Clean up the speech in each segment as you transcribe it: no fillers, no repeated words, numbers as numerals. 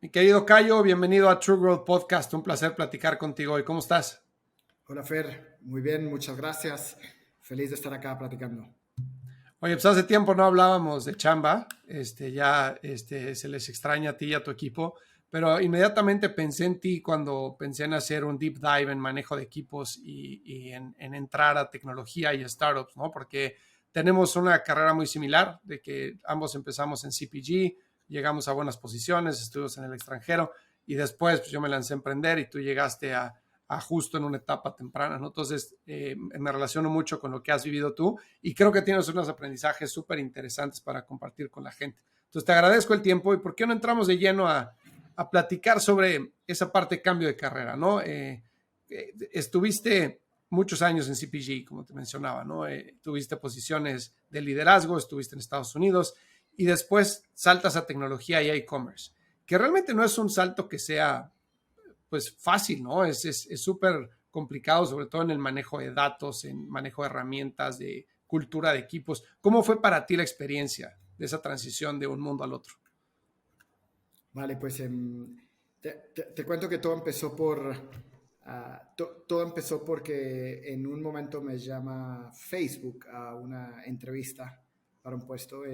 Mi querido Cayo, bienvenido a True Growth Podcast. Un placer platicar contigo hoy. ¿Cómo estás? Hola Fer, muy bien, muchas gracias. Feliz de estar acá platicando. Oye, pues hace tiempo no hablábamos de chamba. Se les extraña a ti y a tu equipo, pero inmediatamente pensé en ti cuando pensé en hacer un deep dive en manejo de equipos y en entrar a tecnología y startups, ¿no? Porque tenemos una carrera muy similar, de que ambos empezamos en CPG, llegamos a buenas posiciones, estudios en el extranjero y después pues, yo me lancé a emprender y tú llegaste a justo en una etapa temprana, ¿no? Entonces, me relaciono mucho con lo que has vivido tú y creo que tienes unos aprendizajes súper interesantes para compartir con la gente. Entonces, te agradezco el tiempo y ¿por qué no entramos de lleno a platicar sobre esa parte de cambio de carrera, ¿no? Estuviste muchos años en CPG, como te mencionaba, ¿no? Tuviste posiciones de liderazgo, estuviste en Estados Unidos y después saltas a tecnología y e-commerce, que realmente no es un salto que sea pues fácil, ¿no? Es súper complicado, sobre todo en el manejo de datos, en manejo de herramientas, de cultura de equipos. ¿Cómo fue para ti la experiencia de esa transición de un mundo al otro? Vale, pues te cuento que todo empezó todo empezó porque en un momento me llama Facebook a una entrevista para un puesto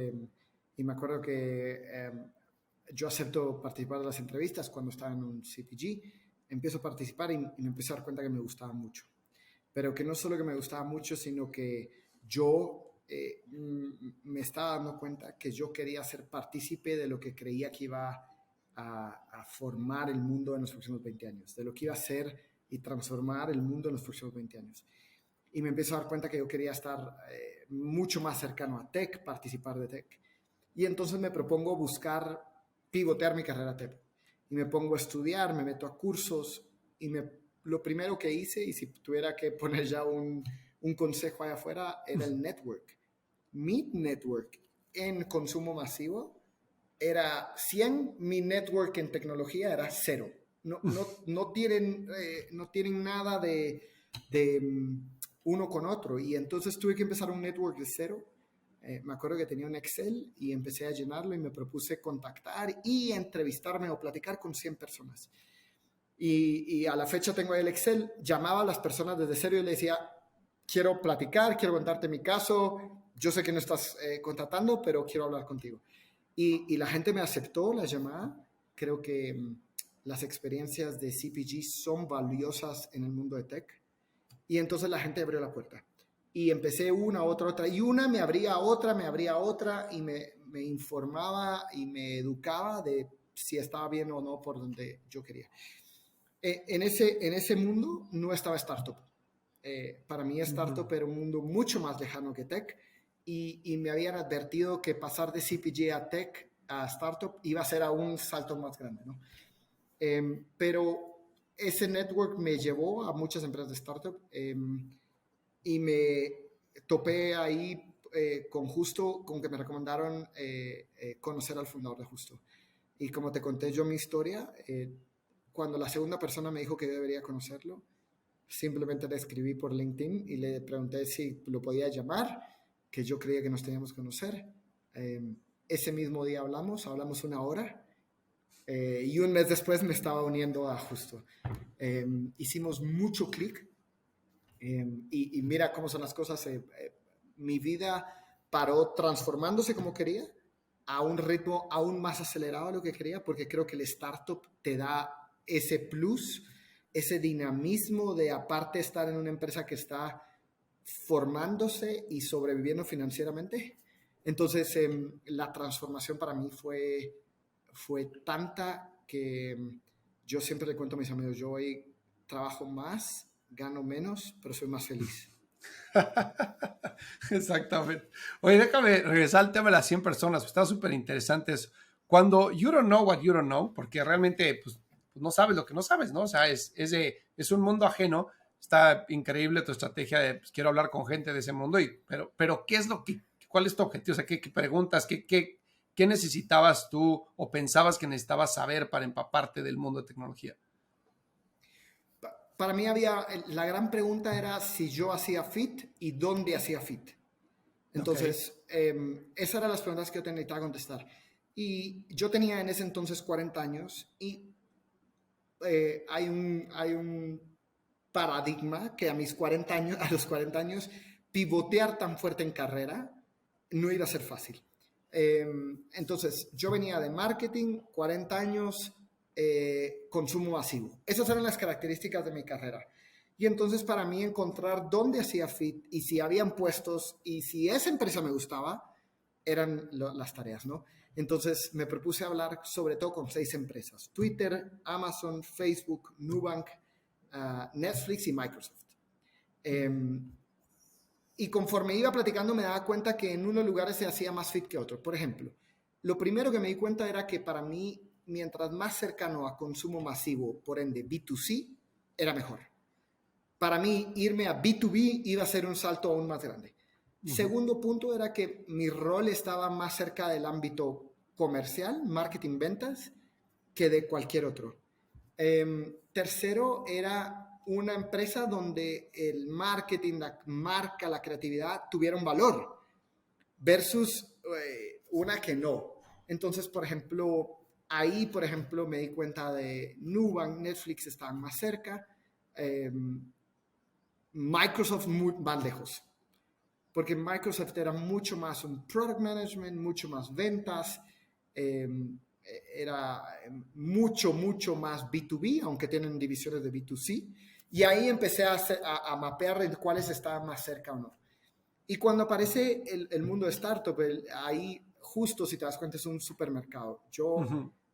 y me acuerdo que yo acepto participar de las entrevistas cuando estaba en un CPG, empiezo a participar y me empiezo a dar cuenta que me gustaba mucho. Pero que no solo que me gustaba mucho, sino que yo me estaba dando cuenta que yo quería ser partícipe de lo que creía que iba a formar el mundo en los próximos 20 años, de lo que iba a ser y transformar el mundo en los próximos 20 años. Y me empiezo a dar cuenta que yo quería estar mucho más cercano a tech, participar de tech. Y entonces me propongo buscar pivotear mi carrera tech. Y me pongo a estudiar, me meto a cursos y lo primero que hice, y si tuviera que poner ya un consejo allá afuera, era el network. Mi network en consumo masivo era 100, mi network en tecnología era 0. No tienen nada de uno con otro. Y entonces tuve que empezar un network de 0. Me acuerdo que tenía un Excel y empecé a llenarlo y me propuse contactar y entrevistarme o platicar con 100 personas. Y a la fecha tengo el Excel, llamaba a las personas desde cero y le decía, quiero platicar, quiero contarte mi caso, yo sé que no estás contratando, pero quiero hablar contigo. Y la gente me aceptó la llamada. Creo que las experiencias de CPG son valiosas en el mundo de tech. Y entonces la gente abrió la puerta. Y empecé una, otra, y una me abría otra, y me informaba y me educaba de si estaba bien o no por donde yo quería. En ese mundo no estaba startup. Para mí startup era un mundo mucho más lejano que tech y me habían advertido que pasar de CPG a tech a startup iba a ser aún un salto más grande, ¿no? Pero ese network me llevó a muchas empresas de startup y me topé ahí con Justo, con que me recomendaron conocer al fundador de Justo. Y como te conté yo mi historia, cuando la segunda persona me dijo que yo debería conocerlo, simplemente le escribí por LinkedIn y le pregunté si lo podía llamar, que yo creía que nos teníamos que conocer. Ese mismo día hablamos 1 hora y un mes después me estaba uniendo a Justo. Hicimos mucho clic y mira cómo son las cosas. Mi vida paró transformándose como quería a un ritmo aún más acelerado de lo que quería, porque creo que el startup te da ese plus, ese dinamismo de aparte estar en una empresa que está formándose y sobreviviendo financieramente. Entonces, la transformación para mí fue tanta que yo siempre le cuento a mis amigos, yo hoy trabajo más, gano menos, pero soy más feliz. Exactamente. Oye, déjame regresar al tema de las 100 personas. Está súper interesante eso. Cuando you don't know what you don't know, porque realmente pues, no sabes lo que no sabes, ¿no? O sea, es un mundo ajeno. Está increíble tu estrategia de pues, quiero hablar con gente de ese mundo, pero ¿qué es cuál es tu objetivo? O sea, ¿qué preguntas? ¿Qué necesitabas tú o pensabas que necesitabas saber para empaparte del mundo de tecnología? Para mí la gran pregunta era si yo hacía fit y dónde hacía fit. Ok. Entonces, esas eran las preguntas que yo necesitaba contestar. Y yo tenía en ese entonces 40 años y hay un paradigma que a los 40 años, pivotear tan fuerte en carrera no iba a ser fácil. Entonces, yo venía de marketing, 40 años, consumo masivo. Esas eran las características de mi carrera. Y entonces para mí encontrar dónde hacía fit y si habían puestos y si esa empresa me gustaba, eran las tareas, ¿no? Entonces me propuse hablar sobre todo con 6 empresas: Twitter, Amazon, Facebook, Nubank, Netflix y Microsoft. Y conforme iba platicando me daba cuenta que en unos lugares se hacía más fit que otros. Por ejemplo, lo primero que me di cuenta era que para mí, mientras más cercano a consumo masivo, por ende B2C, era mejor. Para mí, irme a B2B iba a ser un salto aún más grande. Segundo punto era que mi rol estaba más cerca del ámbito comercial, marketing, ventas, que de cualquier otro. Tercero, era una empresa donde el marketing, la marca, la creatividad tuvieron valor versus una que no. Entonces, por ejemplo, ahí, por ejemplo, me di cuenta de Nubank, Netflix estaban más cerca, Microsoft más lejos, porque Microsoft era mucho más un product management, mucho más ventas, era mucho más B2B, aunque tienen divisiones de B2C, y ahí empecé a mapear cuáles estaban más cerca o no. Y cuando aparece el mundo de startup, ahí justo, si te das cuenta, es un supermercado.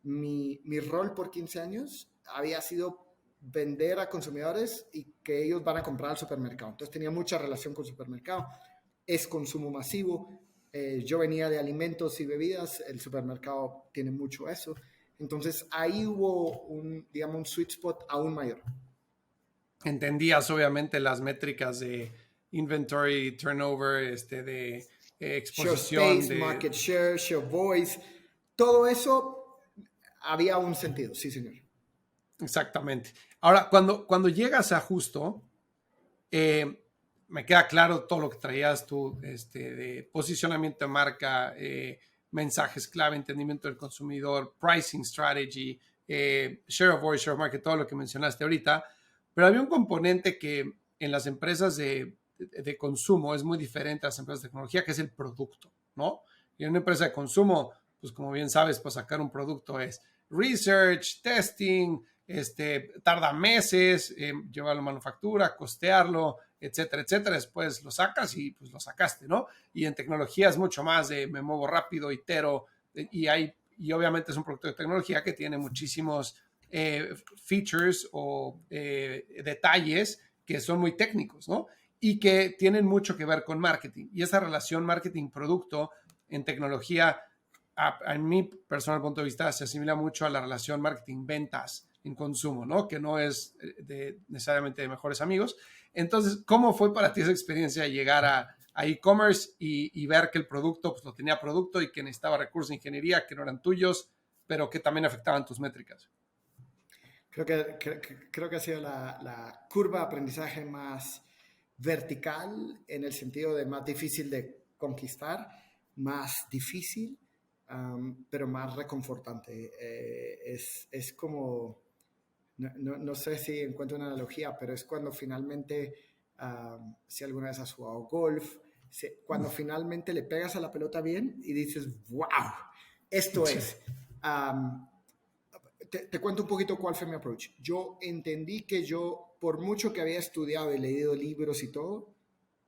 Mi rol por 15 años había sido vender a consumidores y que ellos van a comprar al supermercado. Entonces tenía mucha relación con el supermercado. Es consumo masivo. Yo venía de alimentos y bebidas, el supermercado tiene mucho eso. Entonces ahí hubo digamos, un sweet spot aún mayor. Entendías obviamente las métricas de inventory turnover, de exposición, Share space, market share, share voice, todo eso había un sentido, sí, señor. Exactamente. Ahora, cuando llegas a Justo, me queda claro todo lo que traías tú, de posicionamiento de marca, mensajes clave, entendimiento del consumidor, pricing strategy, share of voice, share of market, todo lo que mencionaste ahorita. Pero había un componente que en las empresas de consumo es muy diferente a las empresas de tecnología, que es el producto, ¿no? Y en una empresa de consumo, pues como bien sabes, para sacar un producto es research, testing, tarda meses, llevarlo a manufactura, costearlo, etcétera, etcétera. Después lo sacas y pues lo sacaste, ¿no? Y en tecnología es mucho más de me muevo rápido, itero, y obviamente es un producto de tecnología que tiene muchísimos features o detalles que son muy técnicos, ¿no? Y que tienen mucho que ver con marketing. Y esa relación marketing-producto en tecnología, en mi personal punto de vista, se asimila mucho a la relación marketing-ventas en consumo, ¿no? Que no es necesariamente de mejores amigos. Entonces, ¿cómo fue para ti esa experiencia de llegar a e-commerce y ver que el producto pues, no tenía producto y que necesitaba recursos de ingeniería que no eran tuyos, pero que también afectaban tus métricas? Creo que ha sido la curva de aprendizaje más vertical, en el sentido de más difícil de conquistar, más difícil, pero más reconfortante. Es como, no sé si encuentro una analogía, pero es cuando finalmente, si alguna vez has jugado golf, cuando finalmente le pegas a la pelota bien y dices, wow, esto es. Te cuento un poquito cuál fue mi approach. Yo entendí que yo, por mucho que había estudiado y leído libros y todo,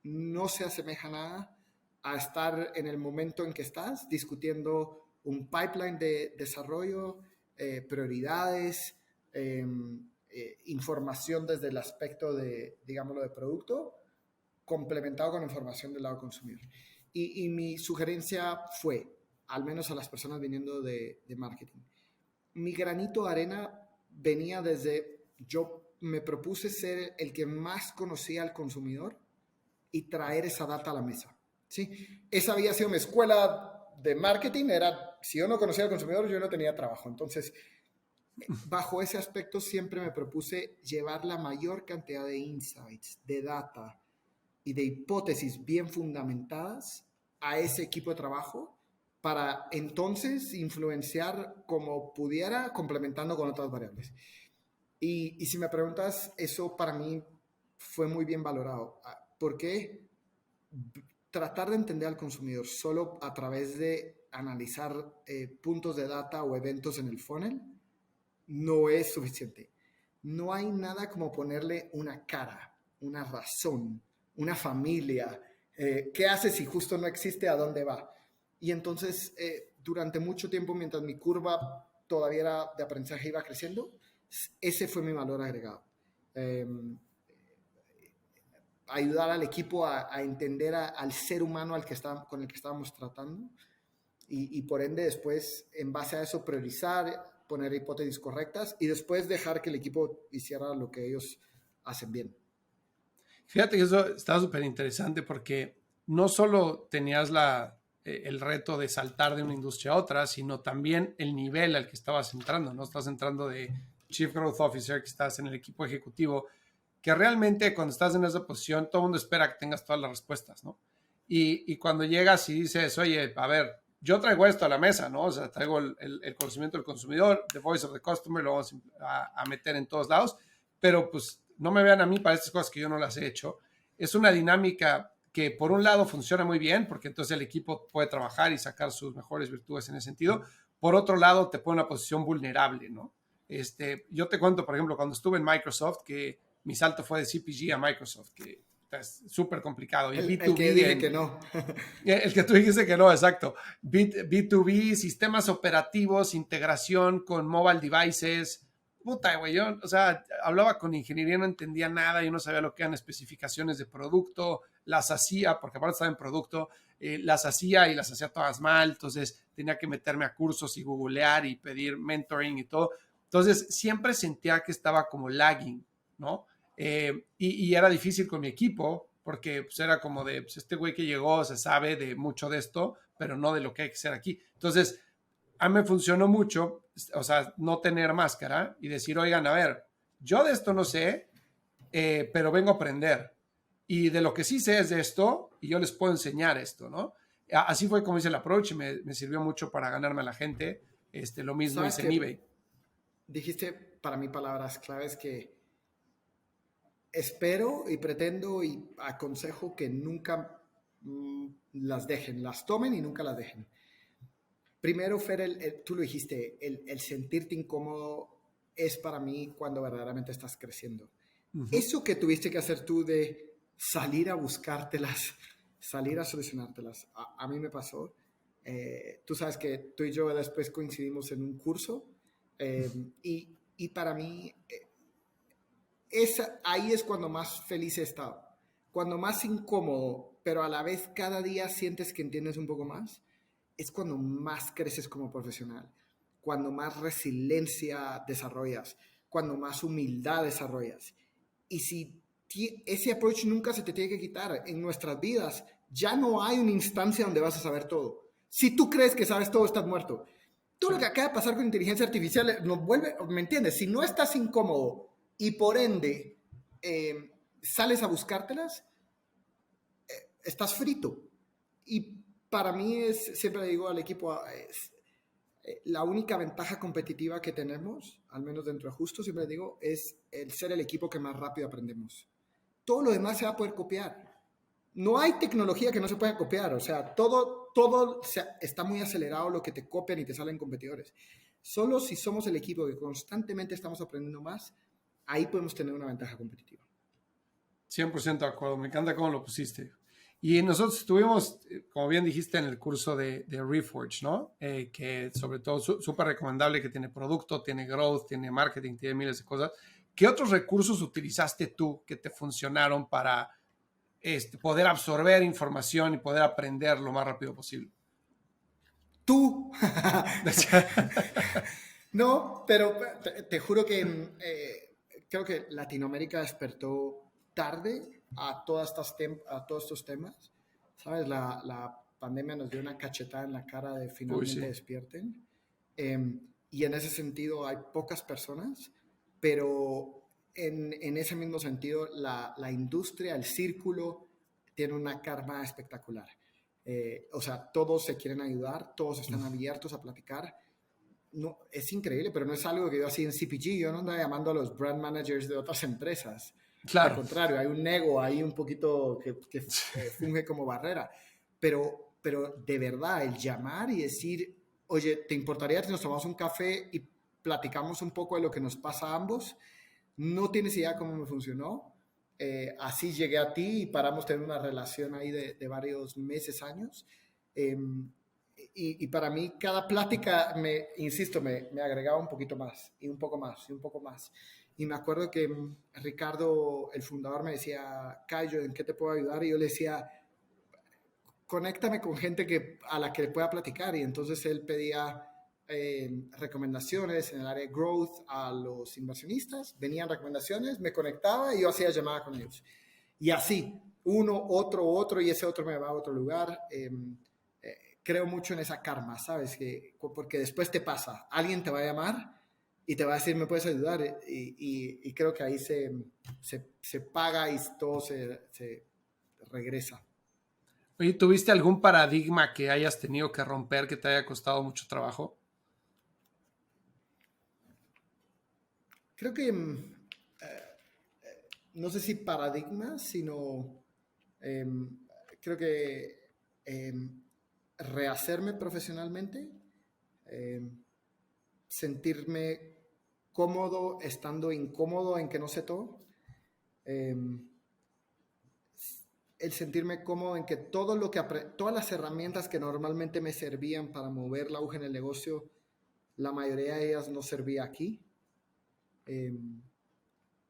no se asemeja nada a estar en el momento en que estás discutiendo un pipeline de desarrollo, prioridades, información desde el aspecto de, digámoslo, de producto, complementado con información del lado consumidor. Y mi sugerencia fue, al menos a las personas viniendo de marketing, mi granito de arena venía desde, yo me propuse ser el que más conocía al consumidor y traer esa data a la mesa. ¿Sí? Esa había sido mi escuela de marketing, era, si yo no conocía al consumidor, yo no tenía trabajo. Entonces, bajo ese aspecto siempre me propuse llevar la mayor cantidad de insights, de data y de hipótesis bien fundamentadas a ese equipo de trabajo para entonces influenciar como pudiera, complementando con otras variables. Y si me preguntas, eso para mí fue muy bien valorado. ¿Por qué? Tratar de entender al consumidor solo a través de analizar puntos de data o eventos en el funnel no es suficiente. No hay nada como ponerle una cara, una razón, una familia. ¿Qué hace si justo no existe? ¿A dónde va? Y entonces, durante mucho tiempo, mientras mi curva todavía era de aprendizaje iba creciendo, ese fue mi valor agregado. Ayudar al equipo a entender al ser humano con el que estábamos tratando y por ende después, en base a eso, priorizar, poner hipótesis correctas y después dejar que el equipo hiciera lo que ellos hacen bien. Fíjate que eso está súper interesante porque no solo tenías el reto de saltar de una industria a otra, sino también el nivel al que estabas entrando, ¿no? Estás entrando de Chief Growth Officer, que estás en el equipo ejecutivo, que realmente cuando estás en esa posición, todo el mundo espera que tengas todas las respuestas, ¿no? Y cuando llegas y dices, oye, a ver, yo traigo esto a la mesa, ¿no? O sea, traigo el conocimiento del consumidor, the voice of the customer, lo vamos a meter en todos lados, pero pues no me vean a mí para estas cosas que yo no las he hecho. Es una dinámica que por un lado funciona muy bien, porque entonces el equipo puede trabajar y sacar sus mejores virtudes en ese sentido. Por otro lado, te pone en una posición vulnerable, ¿no? Yo te cuento, por ejemplo, cuando estuve en Microsoft, que mi salto fue de CPG a Microsoft, que es súper complicado. Y El que dije que no. El que tú dijiste que no, exacto. B2B, sistemas operativos, integración con mobile devices. Puta, güey, yo, o sea, hablaba con ingeniería, no entendía nada, yo no sabía lo que eran especificaciones de producto, las hacía, porque aparte estaba en producto, las hacía y las hacía todas mal, entonces tenía que meterme a cursos y googlear y pedir mentoring y todo. Entonces, siempre sentía que estaba como lagging, ¿no? Y era difícil con mi equipo, porque pues, era como de, pues, este güey que llegó se sabe de mucho de esto, pero no de lo que hay que hacer aquí. Entonces, a mí me funcionó mucho, o sea, no tener máscara y decir, oigan, a ver, yo de esto no sé, pero vengo a aprender. Y de lo que sí sé es de esto, y yo les puedo enseñar esto, ¿no? Así fue como hice el approach y me sirvió mucho para ganarme a la gente. Lo mismo Sabes hice en que eBay. dijiste para mí palabras claves que espero y pretendo y aconsejo que nunca las dejen, las tomen y nunca las dejen. Primero, Fer, tú lo dijiste, el sentirte incómodo es para mí cuando verdaderamente estás creciendo. Eso que tuviste que hacer tú de salir a buscártelas, salir a solucionártelas, a mí me pasó. Tú sabes que tú y yo después coincidimos en un curso y para mí ahí es cuando más feliz he estado, cuando más incómodo, pero a la vez cada día sientes que entiendes un poco más, es cuando más creces como profesional, cuando más resiliencia desarrollas, cuando más humildad desarrollas. Y si ese approach nunca se te tiene que quitar en nuestras vidas, ya no hay una instancia donde vas a saber todo. Si tú crees que sabes todo, estás muerto. Todo lo que acaba de pasar con inteligencia artificial nos vuelve, ¿me entiendes? Si no estás incómodo y por ende sales a buscártelas, estás frito. Y para mí siempre digo al equipo, la única ventaja competitiva que tenemos, al menos dentro de Justo, siempre digo, es el ser el equipo que más rápido aprendemos. Todo lo demás se va a poder copiar. No hay tecnología que no se pueda copiar, o sea, todo está muy acelerado lo que te copian y te salen competidores. Solo si somos el equipo que constantemente estamos aprendiendo más, ahí podemos tener una ventaja competitiva. 100% de acuerdo, me encanta cómo lo pusiste. Y nosotros estuvimos, como bien dijiste, en el curso de Reforge, ¿no? Que sobre todo súper recomendable, que tiene producto, tiene growth, tiene marketing, tiene miles de cosas. ¿Qué otros recursos utilizaste tú que te funcionaron para poder absorber información y poder aprender lo más rápido posible? Tú. No, pero te juro que creo que Latinoamérica despertó tarde a todos estos temas. ¿Sabes? La pandemia nos dio una cachetada en la cara de Uy, finalmente sí. despierten. Y en ese sentido hay pocas personas, pero en ese mismo sentido la industria, el círculo, tiene una karma espectacular. O sea, todos se quieren ayudar, todos están abiertos a platicar. No, es increíble, pero no es algo que yo hacía en CPG. Yo no andaba llamando a los brand managers de otras empresas. Al Claro. contrario, hay un ego ahí un poquito que funge como barrera. Pero de verdad, el llamar y decir, oye, ¿te importaría si nos tomamos un café y platicamos un poco de lo que nos pasa a ambos? No tienes idea cómo me funcionó. Así llegué a ti y paramos tener una relación ahí de varios meses, años. Y para mí cada plática, insisto, me agregaba un poquito más y un poco más y un poco más. Y me acuerdo que Ricardo, el fundador, me decía, Cayo, ¿en qué te puedo ayudar? Y yo le decía, conéctame con gente a la que le pueda platicar. Y entonces él pedía recomendaciones en el área de growth a los inversionistas. Venían recomendaciones, me conectaba y yo hacía llamada con ellos. Y así, uno, otro, y ese otro me va a otro lugar. Creo mucho en esa karma, ¿sabes? Porque después te pasa, alguien te va a llamar y te va a decir, ¿me puedes ayudar? Y creo que ahí se paga y todo se regresa. Oye, ¿tuviste algún paradigma que hayas tenido que romper que te haya costado mucho trabajo? Creo que, no sé si paradigma, sino creo que rehacerme profesionalmente, sentirme cómodo estando incómodo en que no sé todo, el sentirme cómodo en que todo lo que todas las herramientas que normalmente me servían para mover la aguja en el negocio, la mayoría de ellas no servía aquí.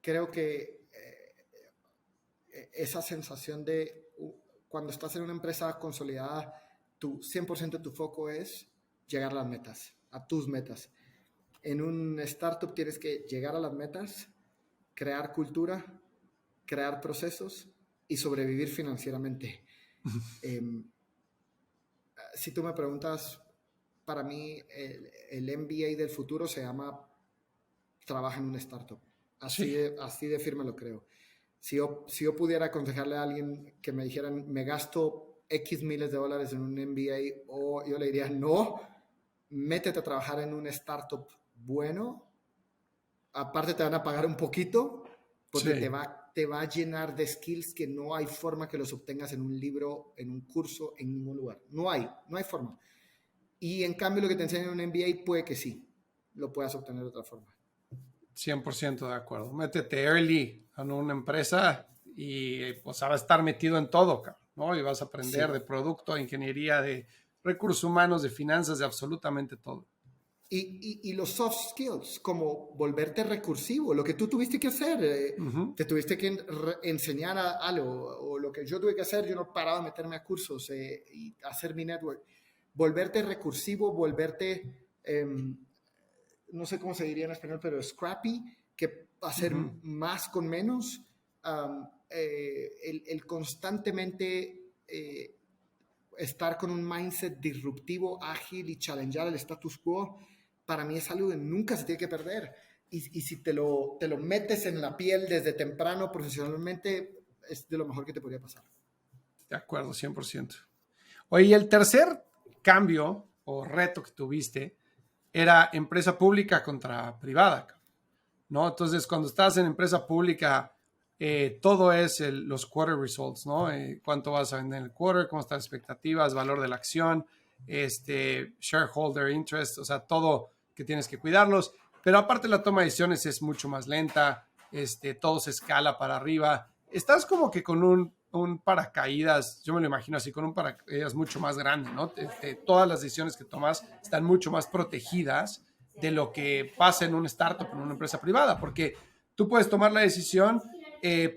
Creo que esa sensación de cuando estás en una empresa consolidada, 100% de tu foco es llegar a las metas, a tus metas. En un startup tienes que llegar a las metas, crear cultura, crear procesos y sobrevivir financieramente. Si tú me preguntas, para mí el MBA del futuro se llama trabaja en una startup. Así de firme lo creo. Si yo pudiera aconsejarle a alguien que me dijeran, me gasto X miles de dólares en un MBA, o yo le diría, no, métete a trabajar en un startup bueno. Aparte te van a pagar un poquito, porque te va a llenar de skills que no hay forma que los obtengas en un libro, en un curso, en ningún lugar. No hay forma. Y en cambio lo que te enseñan en un MBA puede que sí, lo puedas obtener de otra forma. 100% de acuerdo. Métete early en una empresa y pues vas a estar metido en todo, ¿no? Y vas a aprender de producto, de ingeniería, de recursos humanos, de finanzas, de absolutamente todo. Y los soft skills, como volverte recursivo, lo que tú tuviste que hacer, te tuviste que enseñar algo, o lo que yo tuve que hacer, yo no paraba de meterme a cursos y hacer mi network. Volverte recursivo, volverte, no sé cómo se diría en español, pero scrappy, que hacer más con menos, el constantemente estar con un mindset disruptivo, ágil y challengear el status quo, para mí es algo que nunca se tiene que perder. Y si te lo metes en la piel desde temprano profesionalmente, es de lo mejor que te podría pasar. De acuerdo, 100%. Oye, y el tercer cambio o reto que tuviste era empresa pública contra privada, ¿no? Entonces, cuando estás en empresa pública, todo es los quarter results, ¿no? Cuánto vas a vender en el quarter, cómo están las expectativas, valor de la acción, shareholder interest, o sea, todo que tienes que cuidarlos. Pero aparte la toma de decisiones es mucho más lenta, todo se escala para arriba. Estás como que con un paracaídas, yo me lo imagino así, con un paracaídas mucho más grande, ¿no? Todas las decisiones que tomas están mucho más protegidas de lo que pasa en un startup, en una empresa privada, porque tú puedes tomar la decisión,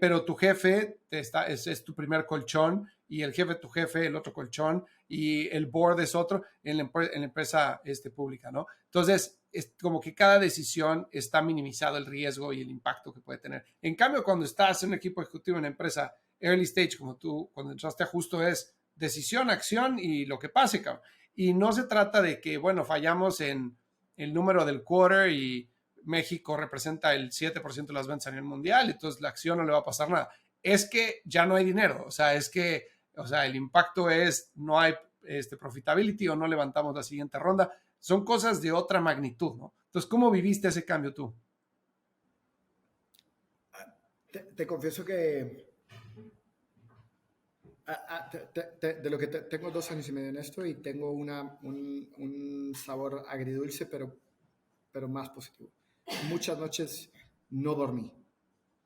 pero tu jefe es tu primer colchón, y el jefe de tu jefe, el otro colchón, y el board es otro en la empresa pública, ¿no? Entonces, es como que cada decisión está minimizado el riesgo y el impacto que puede tener. En cambio, cuando estás en un equipo ejecutivo en una empresa early stage, como tú, cuando entraste a Justo, es decisión, acción y lo que pase, cabrón. Y no se trata de que, bueno, fallamos en el número del quarter y México representa el 7% de las ventas a nivel mundial, entonces la acción no le va a pasar nada. Es que ya no hay dinero, o sea, es que o sea, el impacto es no hay profitability o no levantamos la siguiente ronda. Son cosas de otra magnitud, ¿no? Entonces, ¿cómo viviste ese cambio tú? Te confieso que de lo que tengo 2 años y medio en esto y tengo un sabor agridulce, pero más positivo. Muchas noches no dormí.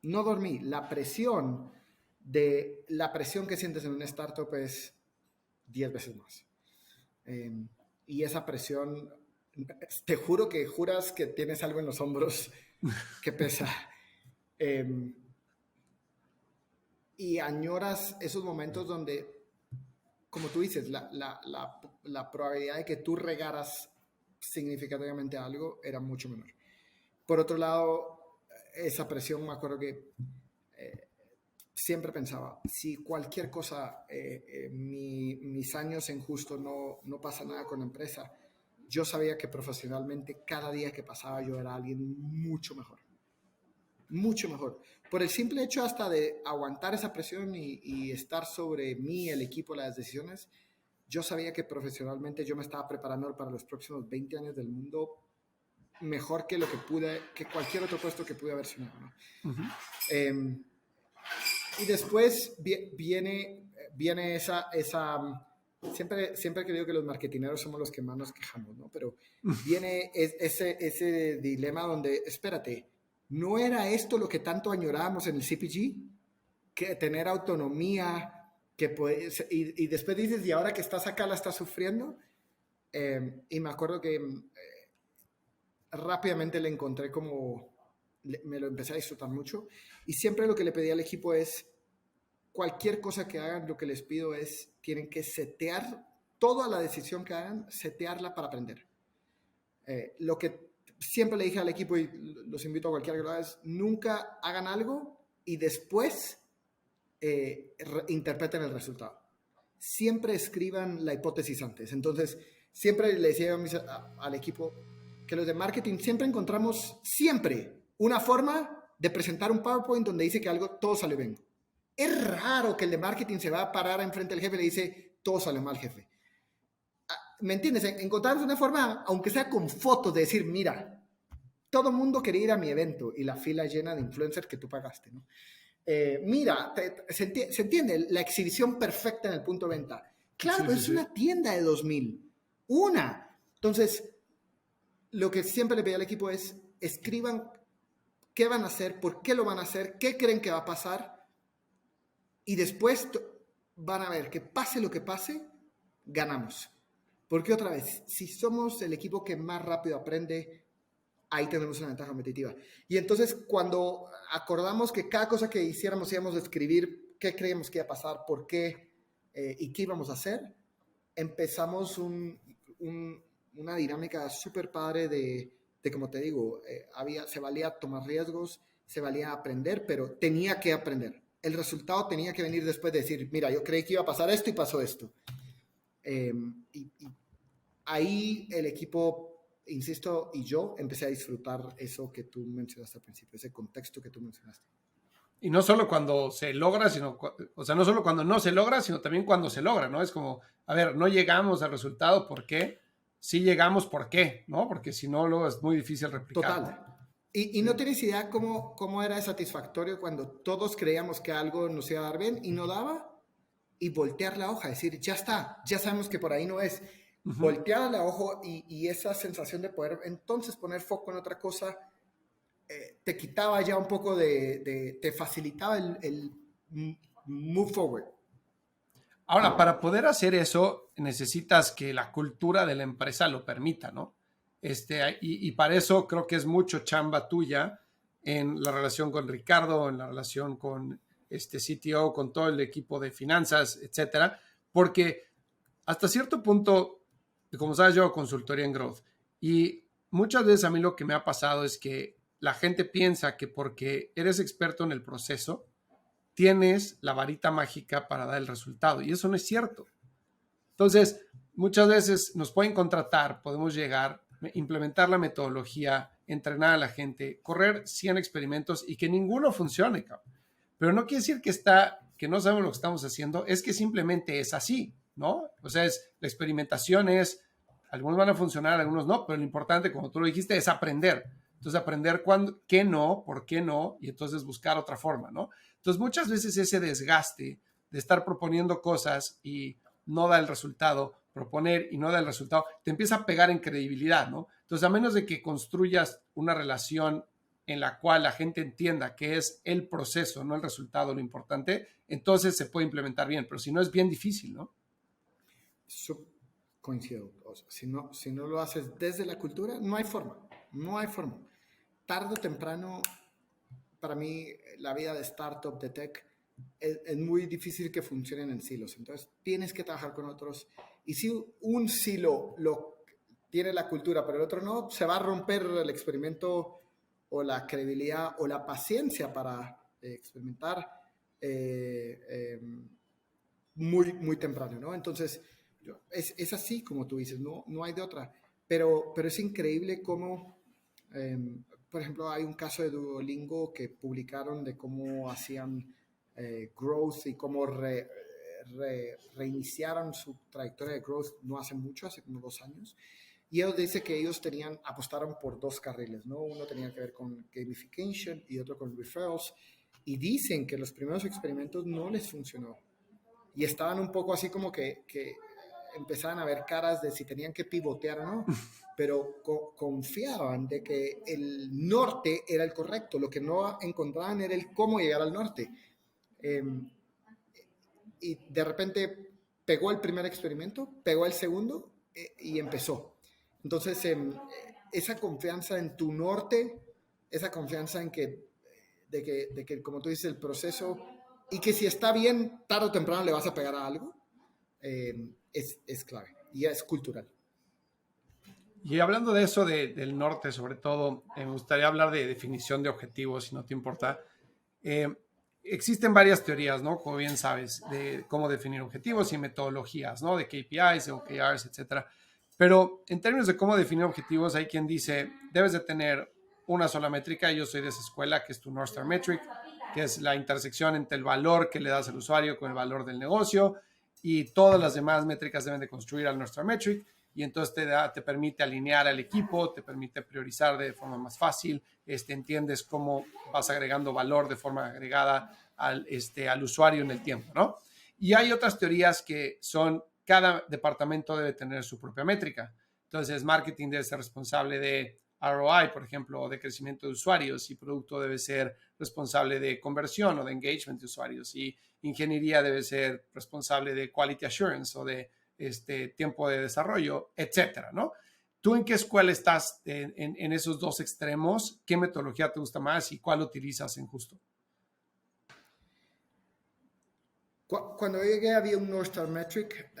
No dormí. La presión que sientes en una startup es 10 veces más. Y esa presión, te juro que juras que tienes algo en los hombros que pesa. Y añoras esos momentos donde, como tú dices, la probabilidad de que tú regaras significativamente algo era mucho menor. Por otro lado, esa presión, me acuerdo que siempre pensaba, si cualquier cosa, mis años en Justo no pasa nada con la empresa, yo sabía que profesionalmente cada día que pasaba yo era alguien mucho mejor. Mucho mejor. Por el simple hecho hasta de aguantar esa presión y estar sobre mí, el equipo, las decisiones, yo sabía que profesionalmente yo me estaba preparando para los próximos 20 años del mundo mejor que lo que cualquier otro puesto que pude haber soñado, ¿no? Uh-huh. Y después viene esa siempre que digo que los marketineros somos los que más nos quejamos, ¿no? Pero viene ese dilema donde, espérate, ¿no era esto lo que tanto añorábamos en el CPG? Que tener autonomía, y después dices, ¿y ahora que estás acá la estás sufriendo? Y me acuerdo que rápidamente le encontré me lo empecé a disfrutar mucho. Y siempre lo que le pedí al equipo es, cualquier cosa que hagan, lo que les pido es, tienen que setear toda la decisión que hagan, setearla para aprender. Lo que siempre le dije al equipo, y los invito a cualquiera que lo haga, es nunca hagan algo y después interpreten el resultado. Siempre escriban la hipótesis antes. Entonces, siempre le decía al equipo que los de marketing siempre encontramos una forma de presentar un PowerPoint donde dice que algo, todo salió bien. Es raro que el de marketing se va a parar enfrente del jefe y le dice, todo salió mal, jefe. ¿Me entiendes? Encontramos una forma, aunque sea con fotos, de decir, mira, todo el mundo quería ir a mi evento y la fila llena de influencers que tú pagaste, ¿no? Mira, se entiende, la exhibición perfecta en el punto de venta. Claro, sí, es una tienda de 2000. Entonces, lo que siempre le pedí al equipo es, escriban qué van a hacer, por qué lo van a hacer, qué creen que va a pasar, y después van a ver que pase lo que pase, ganamos. Porque otra vez, si somos el equipo que más rápido aprende, ahí tenemos una ventaja competitiva. Y entonces cuando acordamos que cada cosa que hiciéramos íbamos a escribir qué creíamos que iba a pasar, por qué y qué íbamos a hacer, empezamos una dinámica súper padre de como te digo, se valía tomar riesgos, se valía aprender, pero tenía que aprender. El resultado tenía que venir después de decir, mira, yo creí que iba a pasar esto y pasó esto. Y ahí el equipo, insisto, y yo empecé a disfrutar eso que tú mencionaste al principio, ese contexto que tú mencionaste. Y no solo cuando se logra, o sea, no solo cuando no se logra, sino también cuando se logra, ¿no? Es como, a ver, no llegamos al resultado, ¿por qué? Sí llegamos, ¿por qué? ¿No? Porque si no, luego es muy difícil replicar. Total. ¿No? Y no tienes idea cómo era satisfactorio cuando todos creíamos que algo nos iba a dar bien y no daba, y voltear la hoja, decir, ya está, ya sabemos que por ahí no es. Uh-huh. Voltear la hoja y esa sensación de poder entonces poner foco en otra cosa, te quitaba ya un poco te facilitaba el move forward. Ahora, para poder hacer eso, necesitas que la cultura de la empresa lo permita, ¿no? Y para eso creo que es mucho chamba tuya en la relación con Ricardo, en la relación con CTO, con todo el equipo de finanzas, etcétera, porque hasta cierto punto, como sabes, yo hago consultoría en growth y muchas veces a mí lo que me ha pasado es que la gente piensa que porque eres experto en el proceso, tienes la varita mágica para dar el resultado y eso no es cierto. Entonces, muchas veces nos pueden contratar, podemos llegar, implementar la metodología, entrenar a la gente, correr 100 experimentos y que ninguno funcione, cabrón. Pero no quiere decir que no sabemos lo que estamos haciendo, es que simplemente es así, ¿no? O sea, la experimentación es, algunos van a funcionar, algunos no, pero lo importante, como tú lo dijiste, es aprender. Entonces, aprender qué no, por qué no, y entonces buscar otra forma, ¿no? Entonces, muchas veces ese desgaste de estar proponiendo cosas y no da el resultado, proponer y no da el resultado, te empieza a pegar en credibilidad, ¿no? Entonces, a menos de que construyas una relación en la cual la gente entienda que es el proceso, no el resultado, lo importante, entonces se puede implementar bien, pero si no es bien difícil, ¿no? Coincido. O sea, si no lo haces desde la cultura, no hay forma. No hay forma. Tarde o temprano, para mí, la vida de startup, de tech, es muy difícil que funcionen en silos. Entonces, tienes que trabajar con otros. Y si un silo lo tiene la cultura, pero el otro no, se va a romper el experimento o la credibilidad o la paciencia para experimentar muy temprano, ¿no? Entonces, es así como tú dices, no hay de otra. Pero es increíble cómo, por ejemplo, hay un caso de Duolingo que publicaron de cómo hacían growth y cómo reiniciaron su trayectoria de growth no hace mucho, hace como 2 años. Y ellos dicen que ellos apostaron por 2 carriles, ¿no? Uno tenía que ver con gamification y otro con referrals. Y dicen que los primeros experimentos no les funcionó. Y estaban un poco así como que empezaban a ver caras de si tenían que pivotear o no, pero confiaban de que el norte era el correcto. Lo que no encontraban era el cómo llegar al norte. Eh, y de repente pegó el primer experimento, pegó el segundo y empezó. Entonces, esa confianza en tu norte, esa confianza en de que, como tú dices, el proceso, y que si está bien, tarde o temprano le vas a pegar a algo, es clave y es cultural. Y hablando de eso, del norte sobre todo, me gustaría hablar de definición de objetivos, si no te importa. Eh, Existen varias teorías, ¿no? Como bien sabes, de cómo definir objetivos y metodologías, ¿no? De KPIs, de OKRs, etcétera. Pero en términos de cómo definir objetivos, hay quien dice, debes de tener una sola métrica. Yo soy de esa escuela, que es tu North Star Metric, que es la intersección entre el valor que le das al usuario con el valor del negocio, y todas las demás métricas deben de construir al North Star Metric, y entonces te permite alinear al equipo, te permite priorizar de forma más fácil, entiendes cómo vas agregando valor de forma agregada al usuario en el tiempo, ¿no? Y hay otras teorías que son, cada departamento debe tener su propia métrica. Entonces, marketing debe ser responsable de ROI, por ejemplo, o de crecimiento de usuarios, y producto debe ser responsable de conversión o de engagement de usuarios, y ingeniería debe ser responsable de quality assurance o de tiempo de desarrollo, etcétera, ¿no? ¿Tú en qué escuela estás en esos dos extremos? ¿Qué metodología te gusta más y cuál utilizas en justo? Cuando yo llegué había un North Star Metric.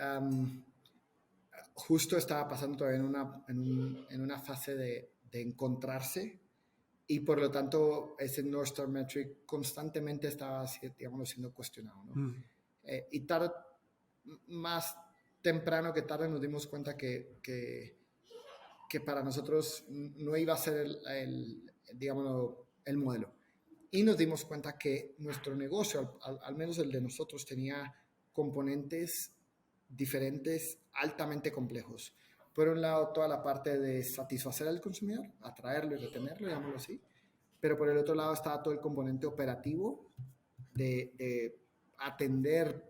Justo estaba pasando todavía en una fase de encontrarse y por lo tanto ese North Star Metric constantemente estaba, digamos, siendo cuestionado, ¿no? Y más temprano que tarde nos dimos cuenta que para nosotros no iba a ser digamos, el modelo. Y nos dimos cuenta que nuestro negocio, al menos el de nosotros, tenía componentes diferentes, altamente complejos. Por un lado, toda la parte de satisfacer al consumidor, atraerlo y retenerlo, llamémoslo así. Pero por el otro lado estaba todo el componente operativo de atender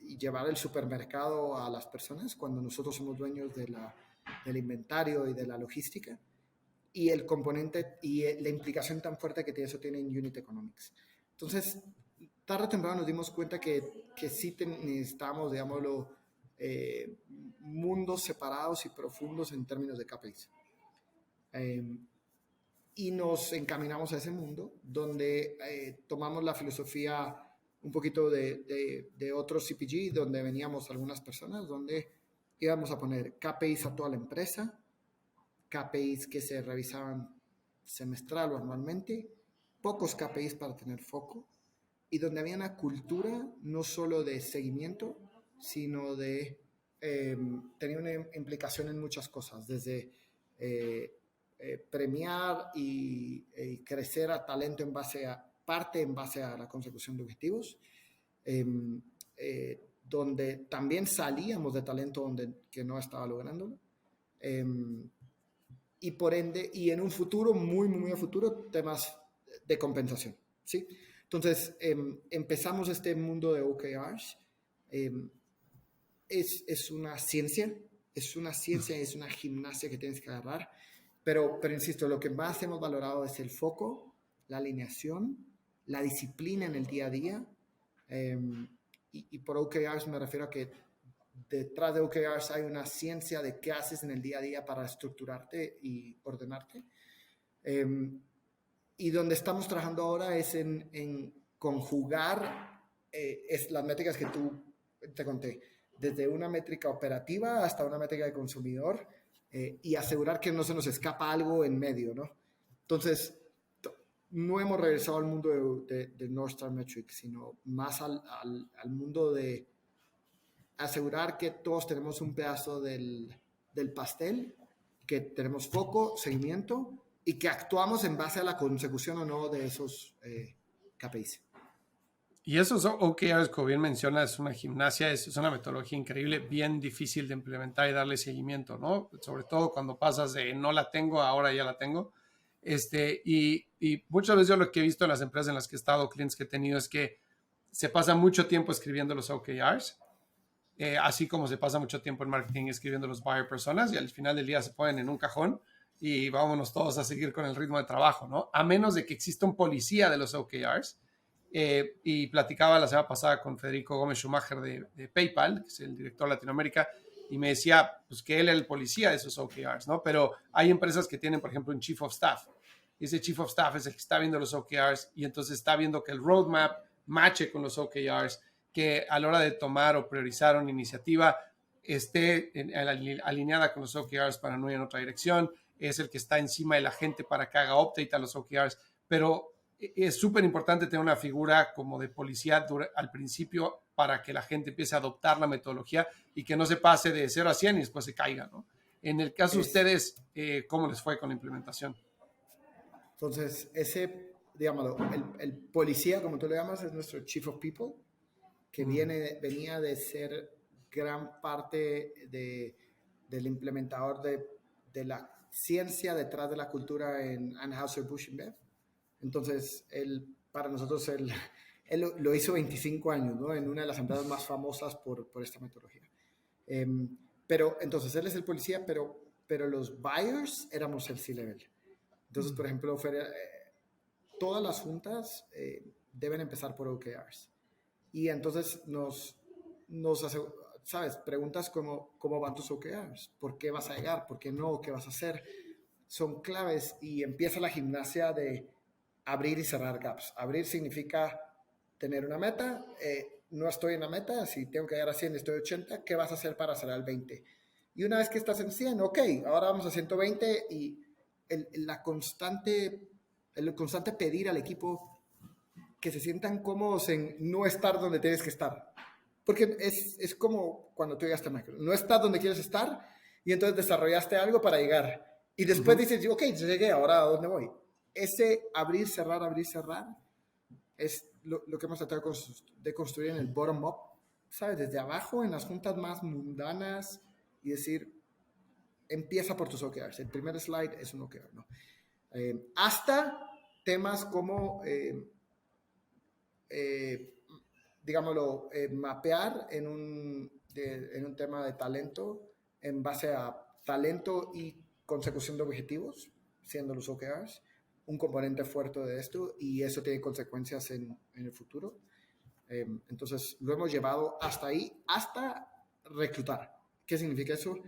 y llevar el supermercado a las personas cuando nosotros somos dueños del inventario y de la logística, y el componente y la implicación tan fuerte que eso tiene en Unit Economics. Entonces, tarde o temprano nos dimos cuenta que sí necesitábamos, digámoslo, mundos separados y profundos en términos de KPIs. Y nos encaminamos a ese mundo donde tomamos la filosofía un poquito de otro CPG, donde veníamos algunas personas, donde íbamos a poner KPIs a toda la empresa, KPIs que se revisaban semestral o anualmente, pocos KPIs para tener foco, y donde había una cultura no solo de seguimiento, sino de tenía una implicación en muchas cosas, desde premiar y crecer a talento en base a la consecución de objetivos, donde también salíamos de talento que no estaba lográndolo. Y por ende, y en un futuro, muy, muy a futuro, temas de compensación, ¿sí? Entonces, empezamos este mundo de OKRs. Es una ciencia, es una gimnasia que tienes que agarrar, pero insisto, lo que más hemos valorado es el foco, la alineación, la disciplina en el día a día, y por OKRs me refiero a que detrás de OKRs hay una ciencia de qué haces en el día a día para estructurarte y ordenarte. Y donde estamos trabajando ahora es en conjugar las métricas que tú te conté, desde una métrica operativa hasta una métrica de consumidor, y asegurar que no se nos escapa algo en medio, ¿no? Entonces, no hemos regresado al mundo de North Star Metrics, sino más al mundo de asegurar que todos tenemos un pedazo del pastel, que tenemos foco, seguimiento y que actuamos en base a la consecución o no de esos KPIs. Y esos OKRs, como bien menciona, es una gimnasia, es una metodología increíble, bien difícil de implementar y darle seguimiento, ¿no? Sobre todo cuando pasas de no la tengo, ahora ya la tengo. Y muchas veces yo lo que he visto en las empresas en las que he estado, clientes que he tenido, es que se pasa mucho tiempo escribiendo los OKRs, así como se pasa mucho tiempo en marketing escribiendo los buyer personas, y al final del día se ponen en un cajón y vámonos todos a seguir con el ritmo de trabajo, ¿no? A menos de que exista un policía de los OKRs. Y platicaba la semana pasada con Federico Gómez Schumacher de PayPal, que es el director de Latinoamérica, y me decía pues, que él es el policía de esos OKRs, ¿no? Pero hay empresas que tienen, por ejemplo, un Chief of Staff. Y ese Chief of Staff es el que está viendo los OKRs y entonces está viendo que el roadmap matche con los OKRs, que a la hora de tomar o priorizar una iniciativa esté alineada con los OKRs para no ir en otra dirección. Es el que está encima de la gente para que haga update a los OKRs, pero es súper importante tener una figura como de policía al principio para que la gente empiece a adoptar la metodología y que no se pase de 0 a 100 y después se caiga, ¿no? En el caso de ustedes, ¿cómo les fue con la implementación? Entonces, digámoslo, el policía, como tú le llamas, es nuestro Chief of People, que venía de ser gran parte del implementador de la ciencia detrás de la cultura en Anheuser-Busch InBev. Entonces, para nosotros, él lo hizo 25 años, ¿no? En una de las empresas más famosas por esta metodología. Pero entonces, él es el policía, pero los buyers éramos el C-Level. Entonces, por ejemplo, todas las juntas deben empezar por OKRs. Y entonces nos hace, ¿sabes? Preguntas como, ¿cómo van tus OKRs? ¿Por qué vas a llegar? ¿Por qué no? ¿Qué vas a hacer? Son claves y empieza la gimnasia de abrir y cerrar gaps. Abrir significa tener una meta. No estoy en la meta. Si tengo que llegar a 100 y estoy a 80, ¿qué vas a hacer para cerrar el 20? Y una vez que estás en 100, ok, ahora vamos a 120 y el constante pedir al equipo que se sientan cómodos en no estar donde tienes que estar. Porque es como cuando tú llegaste a Microsoft. No estás donde quieres estar y entonces desarrollaste algo para llegar. Y después dices, ok, ya llegué, ahora ¿a dónde voy? Ese abrir, cerrar es lo que hemos tratado de construir en el bottom-up, ¿sabes? Desde abajo, en las juntas más mundanas y decir, empieza por tus OKRs. El primer slide es un OKR, ¿no? Hasta temas como, digámoslo, mapear en un tema de talento en base a talento y consecución de objetivos, siendo los OKRs un componente fuerte de esto, y eso tiene consecuencias en el futuro. Entonces, lo hemos llevado hasta ahí, hasta reclutar. ¿Qué significa eso?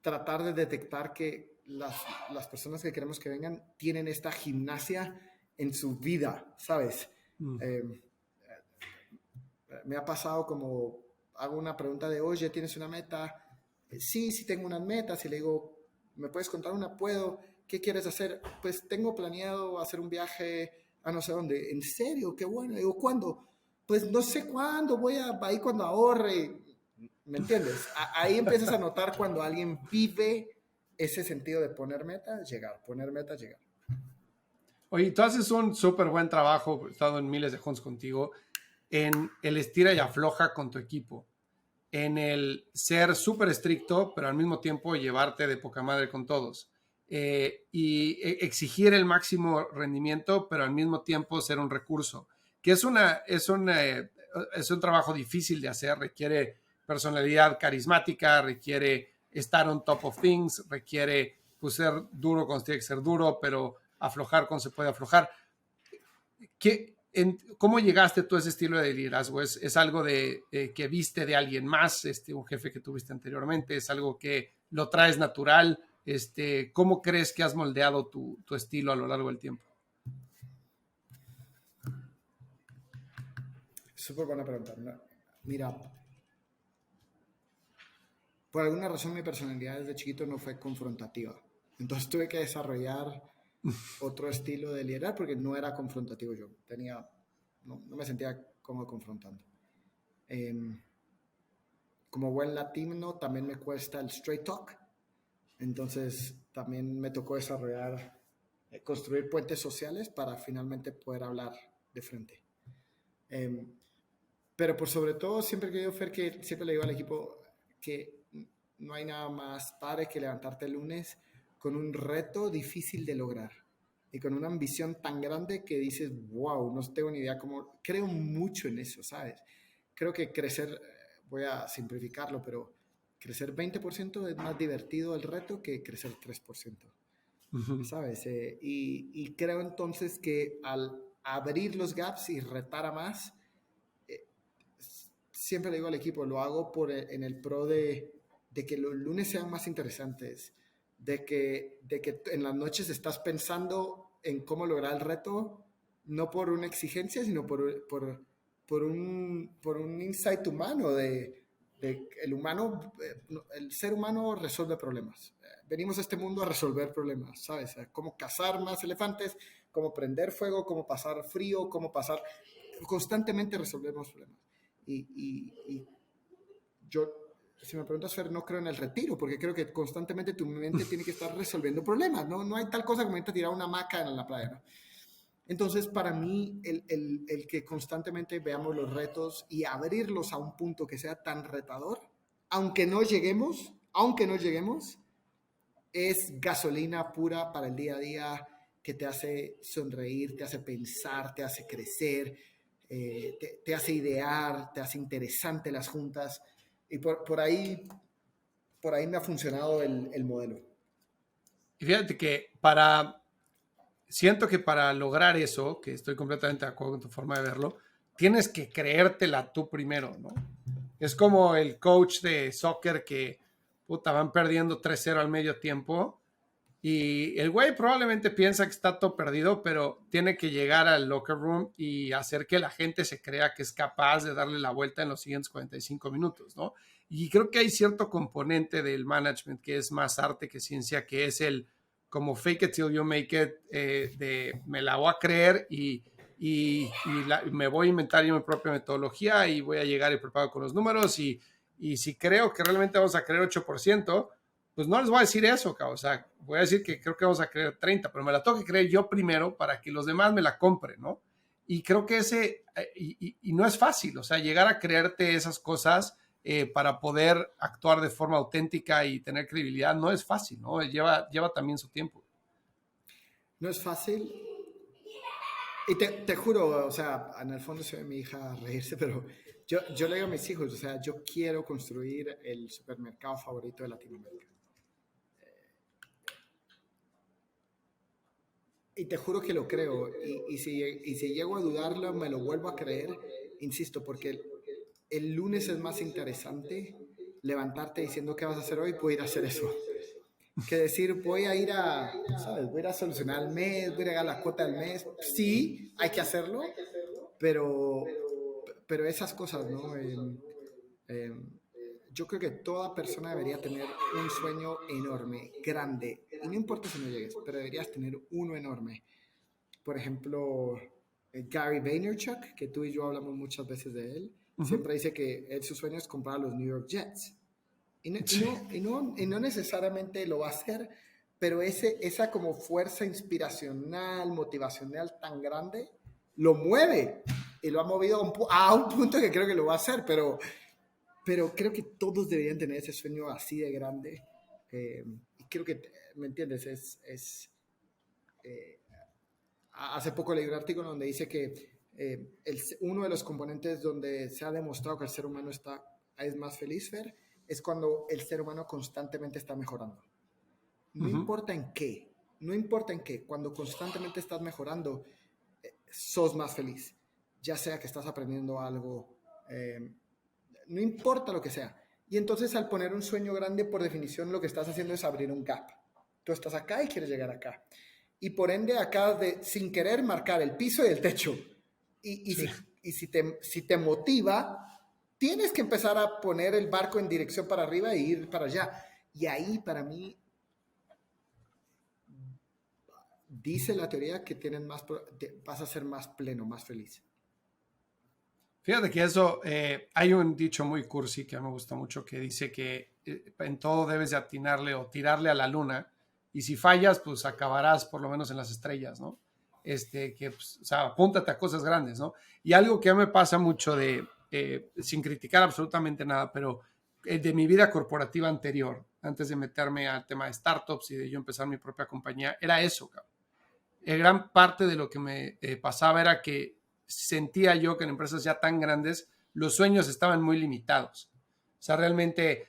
Tratar de detectar que las personas que queremos que vengan tienen esta gimnasia en su vida, ¿sabes? Me ha pasado como hago una pregunta de, oye, ¿tienes una meta? Sí tengo unas metas, y le digo, ¿me puedes contar una? Puedo. ¿Qué quieres hacer? Pues tengo planeado hacer un viaje a no sé dónde. ¿En serio? Qué bueno. Le digo, ¿cuándo? Pues no sé cuándo, voy a ir cuando ahorre. ¿Me entiendes? Ahí empiezas a notar cuando alguien vive ese sentido de poner metas, llegar, poner metas, llegar. Oye, tú haces un súper buen trabajo, he estado en miles de juntos contigo, en el estira y afloja con tu equipo, en el ser súper estricto, pero al mismo tiempo llevarte de poca madre con todos. Y exigir el máximo rendimiento, pero al mismo tiempo ser un recurso, que es un trabajo difícil de hacer, requiere personalidad carismática, requiere estar on top of things, requiere pues, ser duro cuando tiene que ser duro, pero aflojar cuando se puede aflojar. ¿Cómo llegaste tú a ese estilo de liderazgo? ¿Es algo que viste de alguien más, un jefe que tuviste anteriormente? ¿Es algo que lo traes natural? ¿Cómo crees que has moldeado tu estilo a lo largo del tiempo? Súper buena pregunta. Mira, por alguna razón mi personalidad desde chiquito no fue confrontativa. Entonces tuve que desarrollar otro estilo de liderar porque no era confrontativo yo. No me sentía cómodo confrontando. Como buen latino también me cuesta el straight talk. Entonces también me tocó desarrollar, construir puentes sociales para finalmente poder hablar de frente. Pero por sobre todo siempre he querido, Fer, que siempre le digo al equipo que no hay nada más padre que levantarte el lunes con un reto difícil de lograr y con una ambición tan grande que dices, wow, no tengo ni idea cómo. Creo mucho en eso, ¿sabes? Creo que crecer, voy a simplificarlo, pero crecer 20% es más divertido el reto que crecer 3%, ¿sabes? Y creo entonces que al abrir los gaps y retar a más, siempre le digo al equipo, lo hago en el pro de que los lunes sean más interesantes, de que en las noches estás pensando en cómo lograr el reto, no por una exigencia, sino por un insight humano de el ser humano resuelve problemas. Venimos a este mundo a resolver problemas, ¿sabes? Cómo cazar más elefantes, cómo prender fuego, cómo pasar frío, constantemente resolvemos problemas. Y yo, si me preguntas, Fer, no creo en el retiro, porque creo que constantemente tu mente tiene que estar resolviendo problemas, ¿no? No hay tal cosa como irte a tirar una hamaca en la playa, ¿no? Entonces, para mí, el que constantemente veamos los retos y abrirlos a un punto que sea tan retador, aunque no lleguemos, es gasolina pura para el día a día que te hace sonreír, te hace pensar, te hace crecer, te hace idear, te hace interesante las juntas. Y por ahí me ha funcionado el modelo. Y fíjate que siento que para lograr eso, que estoy completamente de acuerdo con tu forma de verlo, tienes que creértela tú primero, ¿no? Es como el coach de soccer que, puta, van perdiendo 3-0 al medio tiempo y el güey probablemente piensa que está todo perdido, pero tiene que llegar al locker room y hacer que la gente se crea que es capaz de darle la vuelta en los siguientes 45 minutos, ¿no? Y creo que hay cierto componente del management que es más arte que ciencia, que es el como fake it till you make it, de me la voy a creer me voy a inventar yo mi propia metodología y voy a llegar y preparado con los números y si creo que realmente vamos a creer 8%, pues no les voy a decir eso, o sea, voy a decir que creo que vamos a creer 30, pero me la tengo que creer yo primero para que los demás me la compren, ¿no? Y creo que y no es fácil, o sea, llegar a creerte esas cosas para poder actuar de forma auténtica y tener credibilidad no es fácil, ¿no? Lleva también su tiempo. No es fácil. Y te juro, o sea, en el fondo se ve mi hija reírse, pero yo le digo a mis hijos, o sea, yo quiero construir el supermercado favorito de Latinoamérica. Y te juro que lo creo. Y si llego a dudarlo, me lo vuelvo a creer, insisto, porque el lunes es más interesante levantarte diciendo qué vas a hacer hoy, voy a ir a hacer eso. Que decir, voy a ir ¿sabes? Voy a ir a solucionar el mes, voy a ir a la cuota del mes. Sí, hay que hacerlo, pero esas cosas, ¿no? Yo creo que toda persona debería tener un sueño enorme, grande, y no importa si no llegues, pero deberías tener uno enorme. Por ejemplo, Gary Vaynerchuk, que tú y yo hablamos muchas veces de él, siempre dice que su sueño es comprar los New York Jets. Y no necesariamente lo va a hacer, pero esa como fuerza inspiracional, motivacional tan grande, lo mueve. y lo ha movido a un punto que creo que lo va a hacer, pero creo que todos deberían tener ese sueño así de grande. Y creo que, ¿me entiendes? Eh, Hace poco leí un artículo donde dice que uno de los componentes donde se ha demostrado que el ser humano es más feliz, Fer, es cuando el ser humano constantemente está mejorando. No importa en qué, no importa en qué, cuando constantemente estás mejorando, sos más feliz. Ya sea que estás aprendiendo algo, no importa lo que sea. Y entonces al poner un sueño grande, por definición, lo que estás haciendo es abrir un gap. Tú estás acá y quieres llegar acá. Y por ende, acá sin querer marcar el piso y el techo. Sí. Si te motiva, tienes que empezar a poner el barco en dirección para arriba e ir para allá. Y ahí, para mí, dice la teoría que vas a ser más pleno, más feliz. Fíjate que eso, hay un dicho muy cursi que me gusta mucho que dice que en todo debes de atinarle o tirarle a la luna, y si fallas, pues acabarás por lo menos en las estrellas, ¿no? Pues, o sea, apúntate a cosas grandes, ¿no? Y algo que a mí me pasa mucho sin criticar absolutamente nada, pero de mi vida corporativa anterior, antes de meterme al tema de startups y de yo empezar mi propia compañía, era eso, cabrón. Gran parte de lo que me pasaba era que sentía yo que en empresas ya tan grandes los sueños estaban muy limitados. O sea, realmente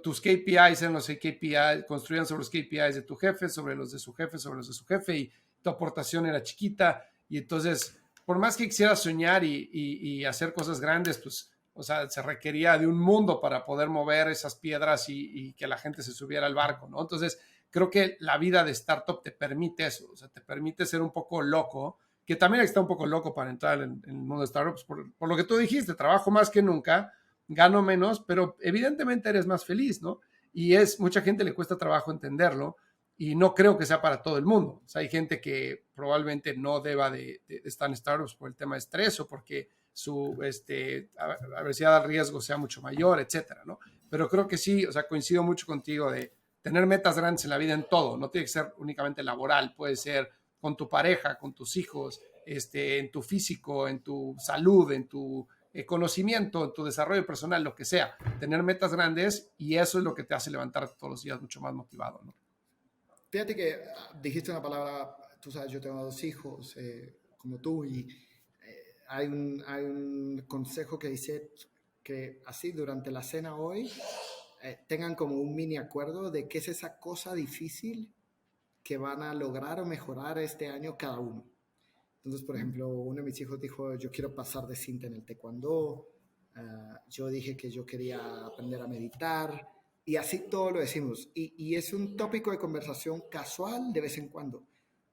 tus KPIs eran los KPIs, construían sobre los KPIs de tu jefe, sobre los de su jefe, sobre los de su jefe, y tu aportación era chiquita. Y entonces, por más que quisieras soñar y hacer cosas grandes, pues, o sea, se requería de un mundo para poder mover esas piedras y que la gente se subiera al barco, ¿no? Entonces, creo que la vida de startup te permite eso, o sea, te permite ser un poco loco, que también está un poco loco para entrar en el mundo de startups, por lo que tú dijiste, trabajo más que nunca, gano menos, pero evidentemente eres más feliz, ¿no? Y mucha gente le cuesta trabajo entenderlo, y no creo que sea para todo el mundo. O sea, hay gente que probablemente no deba de estar en startups por el tema de estrés o porque su adversidad al riesgo sea mucho mayor, etcétera, ¿no? Pero creo que sí, o sea, coincido mucho contigo de tener metas grandes en la vida en todo, no tiene que ser únicamente laboral, puede ser con tu pareja, con tus hijos, en tu físico, en tu salud, en tu conocimiento, en tu desarrollo personal, lo que sea, tener metas grandes, y eso es lo que te hace levantarte todos los días mucho más motivado, ¿no? Fíjate que dijiste una palabra, tú sabes, yo tengo 2 hijos como tú, y hay un consejo que dice que así durante la cena hoy tengan como un mini acuerdo de qué es esa cosa difícil que van a lograr o mejorar este año cada uno. Entonces, por ejemplo, uno de mis hijos dijo, yo quiero pasar de cinta en el taekwondo. Yo dije que yo quería aprender a meditar. Y así todo lo decimos. Y es un tópico de conversación casual de vez en cuando.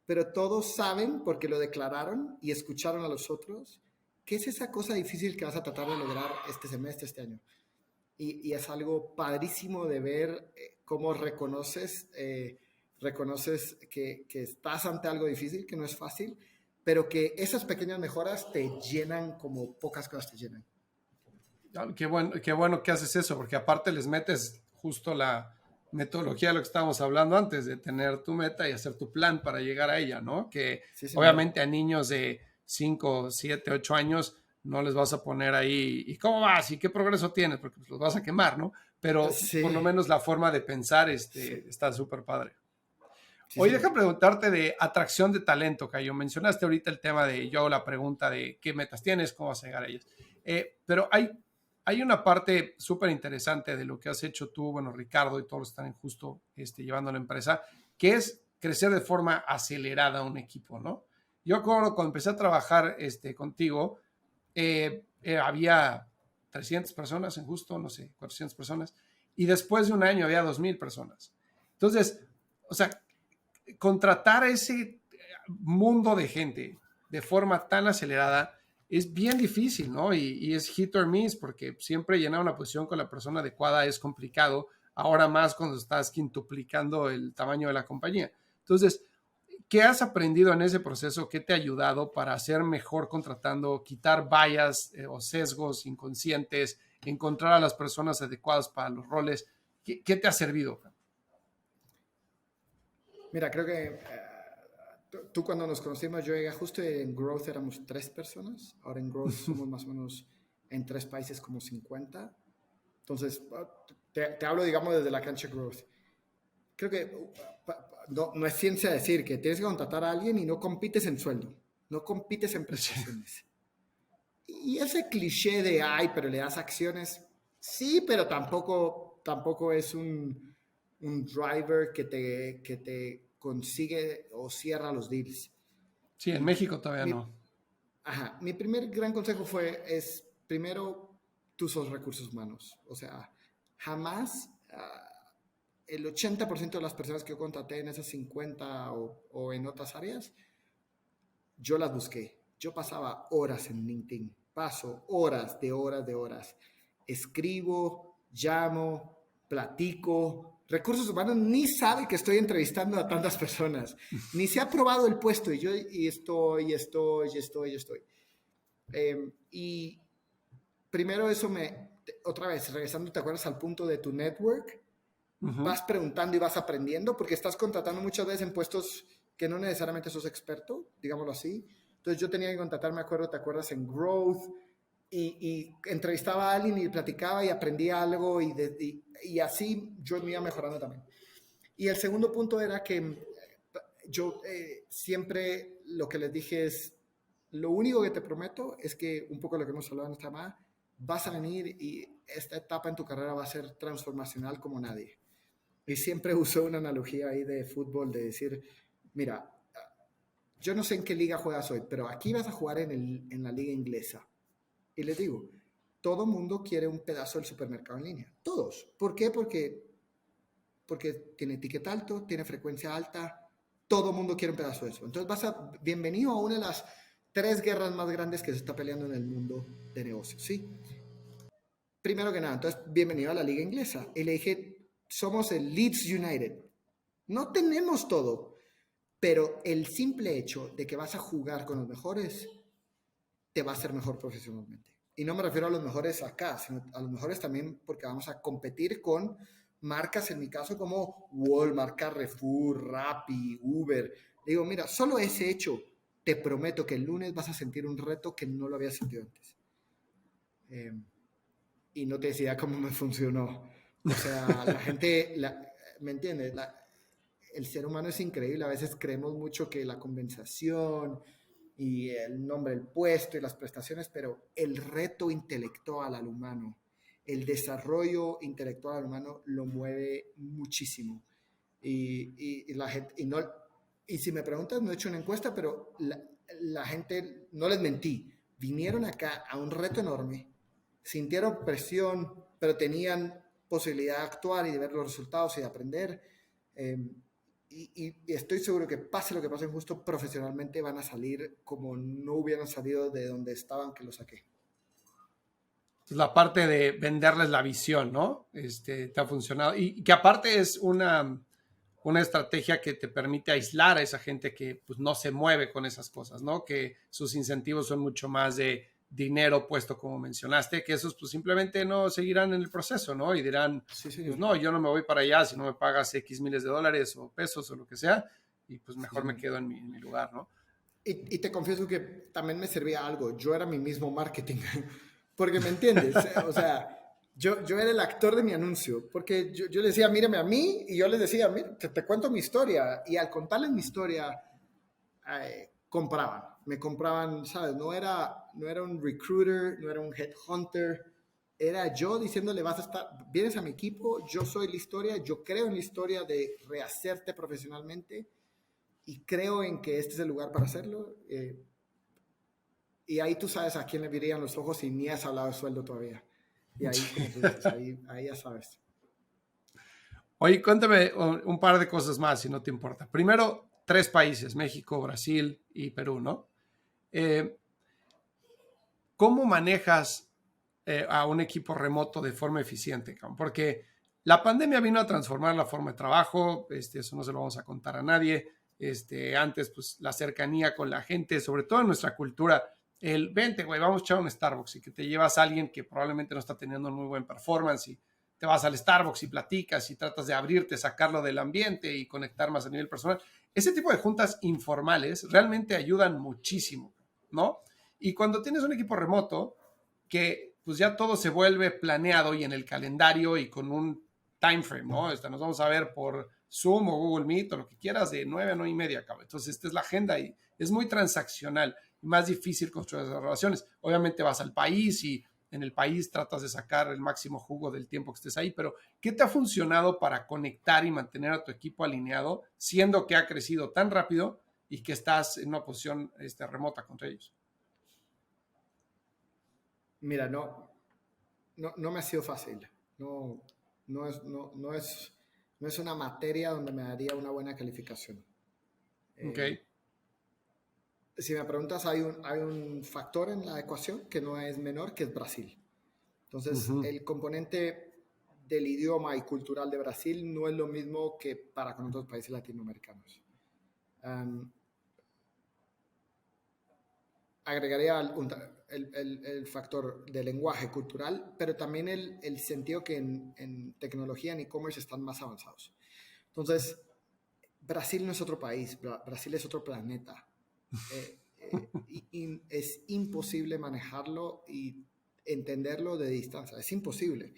Pero todos saben, porque lo declararon y escucharon a los otros, qué es esa cosa difícil que vas a tratar de lograr este semestre, este año. Y es algo padrísimo de ver cómo reconoces que estás ante algo difícil, que no es fácil, pero que esas pequeñas mejoras te llenan como pocas cosas te llenan. Qué bueno que haces eso, porque aparte les metes justo la metodología de lo que estábamos hablando antes, de tener tu meta y hacer tu plan para llegar a ella, ¿no? Que sí, obviamente a niños de 5, 7, 8 años no les vas a poner ahí, ¿y cómo vas? ¿Y qué progreso tienes? Porque pues, los vas a quemar, ¿no? Pero sí, por lo menos la forma de pensar sí, está súper padre. Sí, oye, deja preguntarte de atracción de talento, Cayo. Mencionaste ahorita el tema de, yo hago la pregunta de qué metas tienes, cómo vas a llegar a ellas. Pero hay una parte súper interesante de lo que has hecho tú, bueno, Ricardo y todos los que están justo llevando la empresa, que es crecer de forma acelerada un equipo, ¿no? Yo acuerdo cuando empecé a trabajar contigo, había 300 personas en justo, no sé, 400 personas, y después de un año había 2,000 personas. Entonces, o sea, contratar a ese mundo de gente de forma tan acelerada es bien difícil, ¿no? Y es hit or miss, porque siempre llenar una posición con la persona adecuada es complicado, ahora más cuando estás quintuplicando el tamaño de la compañía. Entonces, ¿qué has aprendido en ese proceso? ¿Qué te ha ayudado para ser mejor contratando, quitar bias o sesgos inconscientes, encontrar a las personas adecuadas para los roles? ¿Qué te ha servido? Mira, creo que tú cuando nos conocimos, yo llegué justo en Growth, éramos 3 personas. Ahora en Growth somos más o menos en 3 países como 50. Entonces, te hablo, digamos, desde la cancha Growth. Creo que no es ciencia decir que tienes que contratar a alguien y no compites en sueldo, no compites en prestaciones. Y ese cliché de, ay, pero le das acciones, sí, pero tampoco es un driver que te consigue o cierra los deals. Sí, en México todavía no. Mi primer gran consejo es primero, tú sos recursos humanos. O sea, jamás el 80% de las personas que yo contraté en esas 50 o en otras áreas, yo las busqué. Yo pasaba horas en LinkedIn. Paso horas. Escribo, llamo, platico. Recursos humanos ni sabe que estoy entrevistando a tantas personas. Ni se ha probado el puesto y yo estoy. Y primero eso otra vez, regresando, ¿te acuerdas al punto de tu network? Vas preguntando y vas aprendiendo porque estás contratando muchas veces en puestos que no necesariamente sos experto, digámoslo así. Entonces yo tenía que contratar, me acuerdo, ¿te acuerdas? En Growth y entrevistaba a alguien y platicaba y aprendía algo y así yo me iba mejorando también. Y el segundo punto era que yo siempre lo que les dije es, lo único que te prometo es que, un poco lo que hemos hablado en esta llamada, vas a venir y esta etapa en tu carrera va a ser transformacional como nadie. Y siempre uso una analogía ahí de fútbol de decir, mira, yo no sé en qué liga juegas hoy, pero aquí vas a jugar en la liga inglesa. Y les digo, todo mundo quiere un pedazo del supermercado en línea. Todos. ¿Por qué? Porque tiene etiqueta alto, tiene frecuencia alta. Todo mundo quiere un pedazo de eso. Entonces bienvenido a una de las 3 guerras más grandes que se está peleando en el mundo de negocios, ¿sí? Primero que nada, entonces, bienvenido a la liga inglesa. Y le dije, somos el Leeds United. No tenemos todo, pero el simple hecho de que vas a jugar con los mejores te va a hacer mejor profesionalmente. Y no me refiero a los mejores acá, sino a los mejores también porque vamos a competir con marcas, en mi caso, como Walmart, Carrefour, Rappi, Uber. Le digo, mira, solo ese hecho, te prometo que el lunes vas a sentir un reto que no lo habías sentido antes. Y no te decía cómo me funcionó. O sea, la gente, ¿me entiendes? El ser humano es increíble. A veces creemos mucho que la compensación y el nombre del puesto y las prestaciones, pero el reto intelectual al humano, el desarrollo intelectual al humano lo mueve muchísimo. Y la gente, y si me preguntas, no he hecho una encuesta, pero la gente, no les mentí, vinieron acá a un reto enorme, sintieron presión, pero tenían posibilidad de actuar y de ver los resultados y de aprender. Y estoy seguro que pase lo que pase, justo profesionalmente van a salir como no hubieran salido de donde estaban que lo saqué. La parte de venderles la visión, ¿no? Te ha funcionado. Y que aparte es una estrategia que te permite aislar a esa gente que pues, no se mueve con esas cosas, ¿no? Que sus incentivos son mucho más de dinero puesto, como mencionaste, que esos pues simplemente no seguirán en el proceso, ¿no? Y dirán, sí, pues no, yo no me voy para allá si no me pagas X miles de dólares o pesos o lo que sea, y pues mejor me quedo en mi lugar, ¿no? Y te confieso que también me servía algo. Yo era mi mismo marketing, porque me entiendes, o sea, yo era el actor de mi anuncio, porque yo les decía, mírame a mí, y yo les decía, mira, te cuento mi historia, y al contarles mi historia, me compraban, ¿sabes? No era un recruiter, no era un headhunter, era yo diciéndole, vienes a mi equipo, yo soy la historia, yo creo en la historia de rehacerte profesionalmente y creo en que este es el lugar para hacerlo. Y ahí tú sabes a quién le virían los ojos y ni has hablado de sueldo todavía. Y ahí, como tú dices, ahí ya sabes. Oye, cuéntame un par de cosas más, si no te importa. Primero, 3 países, México, Brasil y Perú, ¿no? ¿Cómo manejas a un equipo remoto de forma eficiente? Porque la pandemia vino a transformar la forma de trabajo, eso no se lo vamos a contar a nadie. Antes, pues, la cercanía con la gente, sobre todo en nuestra cultura, el vente, güey, vamos a echar un Starbucks y que te llevas a alguien que probablemente no está teniendo un muy buen performance y te vas al Starbucks y platicas y tratas de abrirte, sacarlo del ambiente y conectar más a nivel personal. ese tipo de juntas informales realmente ayudan muchísimo, ¿no? Y cuando tienes un equipo remoto, que pues ya todo se vuelve planeado y en el calendario y con un time frame, ¿no? Nos vamos a ver por Zoom o Google Meet o lo que quieras de 9 a 9 y media, cabrón. Entonces, esta es la agenda y es muy transaccional y más difícil construir esas relaciones. Obviamente vas al país y en el país tratas de sacar el máximo jugo del tiempo que estés ahí, pero ¿qué te ha funcionado para conectar y mantener a tu equipo alineado, siendo que ha crecido tan rápido y que estás en una posición remota contra ellos? Mira, no me ha sido fácil. No, no es una materia donde me daría una buena calificación. Ok. Si me preguntas, hay un factor en la ecuación que no es menor, que es Brasil. Entonces, el componente del idioma y cultural de Brasil no es lo mismo que para con otros países latinoamericanos. Agregaría el factor de lenguaje cultural, pero también el sentido que en tecnología, en e-commerce, están más avanzados. Entonces, Brasil no es otro país, Brasil es otro planeta. Y es imposible manejarlo y entenderlo de distancia, es imposible.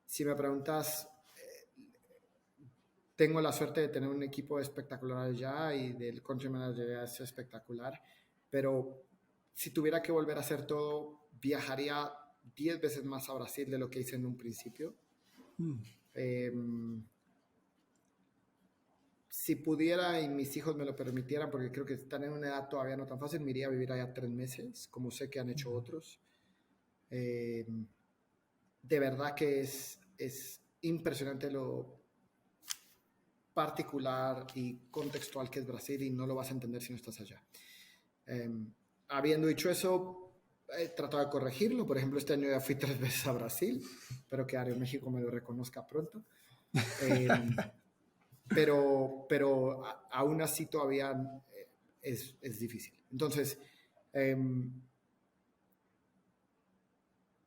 Si me preguntas, tengo la suerte de tener un equipo espectacular ya y del country manager ya es espectacular, pero si tuviera que volver a hacer todo, viajaría 10 veces más a Brasil de lo que hice en un principio. Si pudiera y mis hijos me lo permitieran, porque creo que están en una edad todavía no tan fácil, me iría a vivir allá 3 meses, como sé que han hecho otros. De verdad que es impresionante lo particular y contextual que es Brasil y no lo vas a entender si no estás allá. Habiendo dicho eso, he tratado de corregirlo. Por ejemplo, este año ya fui 3 veces a Brasil. Espero que Aeroméxico me lo reconozca pronto. Pero aún así todavía es difícil. Entonces,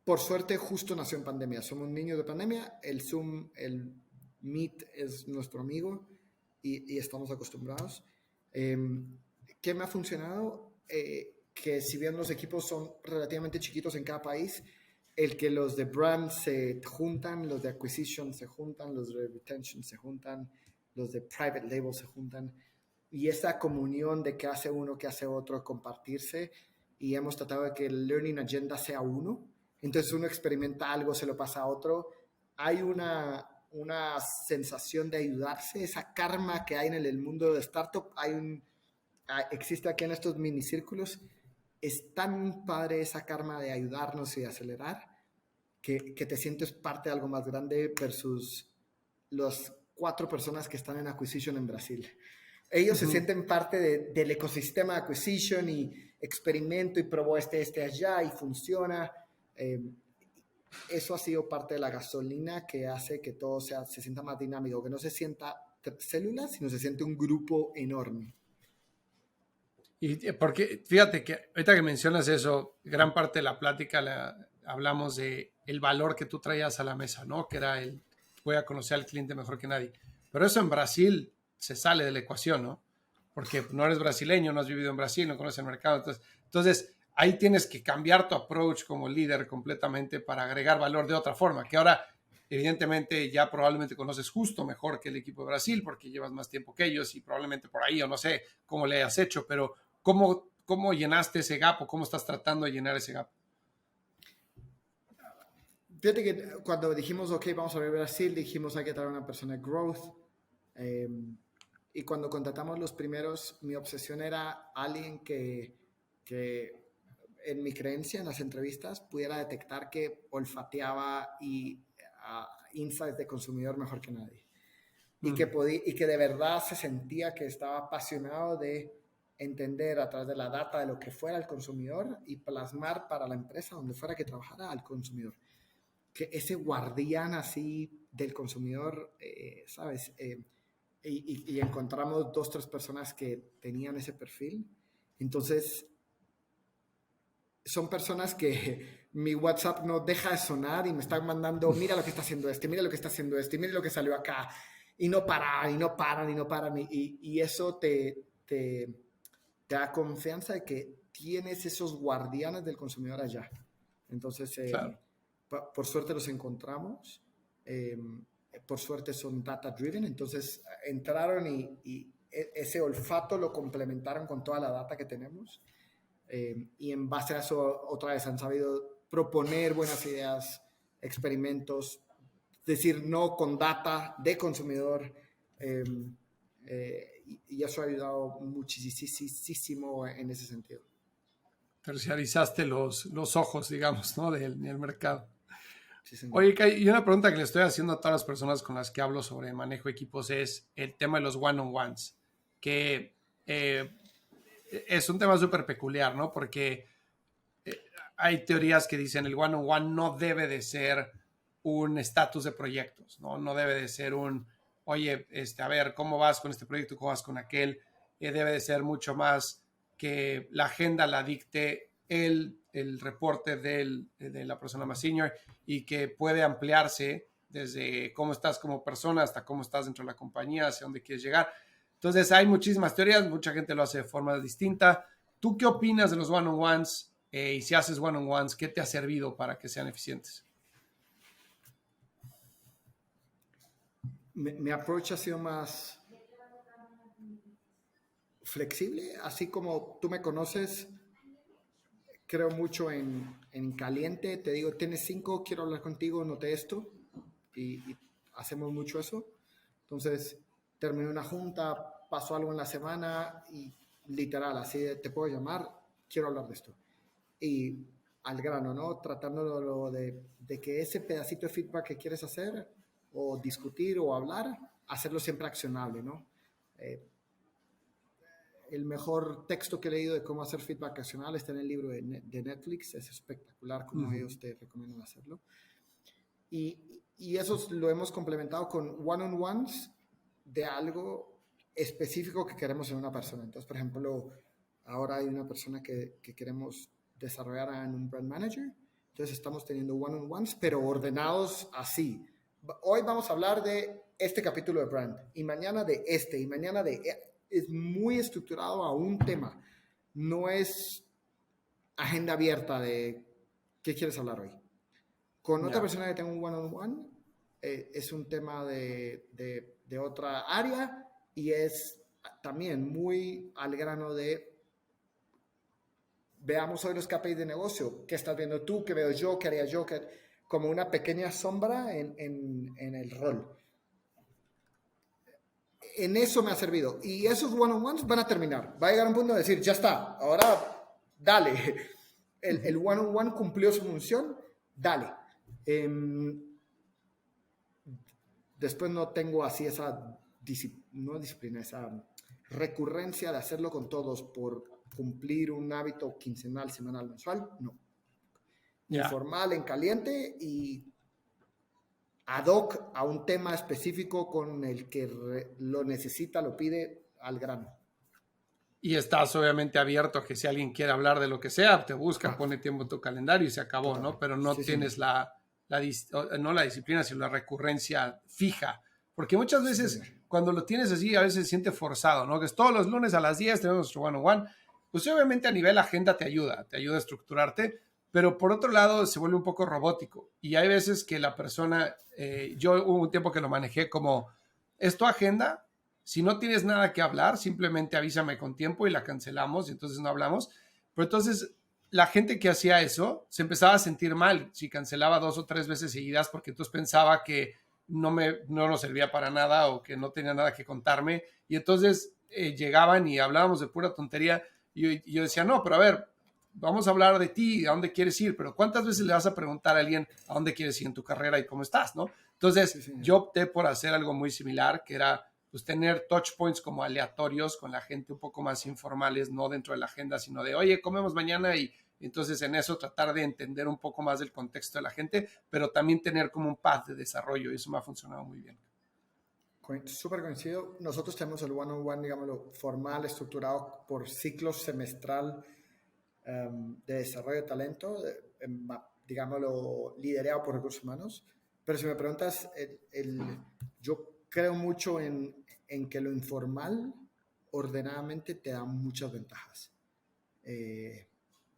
por suerte, justo nació en pandemia. Somos niños de pandemia. El Zoom, el Meet es nuestro amigo y estamos acostumbrados. ¿Qué me ha funcionado? Que si bien los equipos son relativamente chiquitos en cada país, el que los de brand se juntan, los de acquisition se juntan, los de retention se juntan, los de private label se juntan, y esa comunión de qué hace uno, qué hace otro, compartirse, y hemos tratado de que el learning agenda sea uno. Entonces uno experimenta algo, se lo pasa a otro. Hay una sensación de ayudarse, esa karma que hay en el mundo de startup, existe aquí en estos minicírculos. Es tan padre esa karma de ayudarnos y de acelerar que te sientes parte de algo más grande versus las 4 personas que están en acquisition en Brasil. Ellos se sienten parte del ecosistema de acquisition y experimento y probó este allá y funciona. Eso ha sido parte de la gasolina que hace que todo se sienta más dinámico, que no se sienta células, sino se siente un grupo enorme. Y porque fíjate que ahorita que mencionas eso, gran parte de la plática hablamos de el valor que tú traías a la mesa, ¿no? Que era voy a conocer al cliente mejor que nadie. Pero eso en Brasil se sale de la ecuación, ¿no? Porque no eres brasileño, no has vivido en Brasil, no conoces el mercado. Entonces ahí tienes que cambiar tu approach como líder completamente para agregar valor de otra forma, que ahora evidentemente ya probablemente conoces justo mejor que el equipo de Brasil porque llevas más tiempo que ellos y probablemente por ahí, o no sé cómo le hayas hecho, pero ¿cómo llenaste ese gap o cómo estás tratando de llenar ese gap? Fíjate que cuando dijimos, ok, vamos a ver Brasil, dijimos hay que traer una persona de growth. Y cuando contratamos los primeros, mi obsesión era alguien que en mi creencia, en las entrevistas, pudiera detectar que olfateaba y insights de consumidor mejor que nadie. Y que de verdad se sentía que estaba apasionado de entender a través de la data de lo que fuera el consumidor y plasmar para la empresa donde fuera que trabajara al consumidor. Que ese guardián así del consumidor, ¿sabes? Y encontramos 2, 3 personas que tenían ese perfil. Entonces, son personas que mi WhatsApp no deja de sonar y me están mandando, mira lo que está haciendo mira lo que está haciendo mira lo que salió acá. y no paran, y no paran, y no paran. Y eso te da confianza de que tienes esos guardianes del consumidor allá. Entonces, Claro. por suerte los encontramos. Por suerte son data driven. Entonces, entraron y ese olfato lo complementaron con toda la data que tenemos. Y en base a eso, otra vez han sabido proponer buenas ideas, experimentos, decir no con data de consumidor. Y eso ha ayudado muchísimo en ese sentido. Terciarizaste los ojos, digamos, ¿no? Del mercado. Sí, señor. Oye, Kai, y una pregunta que le estoy haciendo a todas las personas con las que hablo sobre manejo de equipos es el tema de los one-on-ones, que es un tema súper peculiar, ¿no? Porque hay teorías que dicen el one-on-one no debe de ser un estatus de proyectos, ¿no? No debe de ser un, oye, a ver, ¿cómo vas con este proyecto? ¿Cómo vas con aquel? Debe de ser mucho más que la agenda la dicte el reporte de la persona más senior y que puede ampliarse desde cómo estás como persona hasta cómo estás dentro de la compañía, hacia dónde quieres llegar. Entonces hay muchísimas teorías, mucha gente lo hace de forma distinta. ¿Tú qué opinas de los one-on-ones? Y si haces one-on-ones, ¿qué te ha servido para que sean eficientes? Mi approach ha sido más flexible, así como tú me conoces, creo mucho en caliente, te digo, tienes 5, quiero hablar contigo, noté esto, y hacemos mucho eso. Entonces, terminé una junta, pasó algo en la semana, y literal, así de, te puedo llamar, quiero hablar de esto. Y al grano, ¿no? Tratándolo de que ese pedacito de feedback que quieres hacer, o discutir, o hablar, hacerlo siempre accionable, ¿no? El mejor texto que he leído de cómo hacer feedback accionable está en el libro de Netflix. Es espectacular cómo ellos te recomiendan hacerlo. Y eso lo hemos complementado con one-on-ones de algo específico que queremos en una persona. Entonces, por ejemplo, ahora hay una persona que queremos desarrollar en un brand manager. Entonces, estamos teniendo one-on-ones, pero ordenados así. Hoy vamos a hablar de este capítulo de brand, y mañana de este, y mañana de... Es muy estructurado a un tema. No es agenda abierta de ¿qué quieres hablar hoy? Con otra Ya. persona que tengo un one-on-one, es un tema de otra área, y es también muy al grano de veamos hoy los KPIs de negocio. ¿Qué estás viendo tú? ¿Qué veo yo? ¿Qué haría yo? Como una pequeña sombra en el rol. En eso me ha servido. Y esos one-on-ones van a terminar. Va a llegar un punto de decir, ya está, ahora dale. El one-on-one cumplió su función, dale. Después no tengo así esa no disciplina, esa recurrencia de hacerlo con todos por cumplir un hábito quincenal, semanal, mensual. No. Ya. Informal, en caliente y ad hoc a un tema específico con el que lo necesita, lo pide al grano. Y estás obviamente abierto a que si alguien quiere hablar de lo que sea, te busca, Ah, pone tiempo en tu calendario y se acabó, total. ¿no? Pero no Sí, señor. tienes no la disciplina, sino la recurrencia fija. Porque muchas Sí, veces señor. cuando lo tienes así, a veces se siente forzado, ¿no? Que es todos los lunes a las 10 tenemos nuestro one-on-one. Pues obviamente a nivel agenda te ayuda a estructurarte, pero por otro lado se vuelve un poco robótico. Y hay veces que la persona, yo hubo un tiempo que lo manejé como, es tu agenda, si no tienes nada que hablar, simplemente avísame con tiempo y la cancelamos y entonces no hablamos. Pero entonces la gente que hacía eso se empezaba a sentir mal si cancelaba 2 o 3 veces seguidas porque entonces pensaba que no nos servía para nada o que no tenía nada que contarme. Y entonces llegaban y hablábamos de pura tontería. Y yo decía, no, pero a ver, vamos a hablar de ti, a dónde quieres ir, pero ¿cuántas veces le vas a preguntar a alguien a dónde quieres ir en tu carrera y cómo estás, no? Sí, Entonces, señor. yo opté por hacer algo muy similar, que era pues tener touch points como aleatorios con la gente un poco más informales, no dentro de la agenda, sino de, oye, comemos mañana y entonces en eso tratar de entender un poco más del contexto de la gente, pero también tener como un path de desarrollo y eso me ha funcionado muy bien. Súper coincido. Nosotros tenemos el one-on-one, digámoslo, formal, estructurado por ciclos semestral de desarrollo de talento, digámoslo, liderado por recursos humanos. Pero si me preguntas, yo creo mucho en que lo informal ordenadamente te da muchas ventajas. Te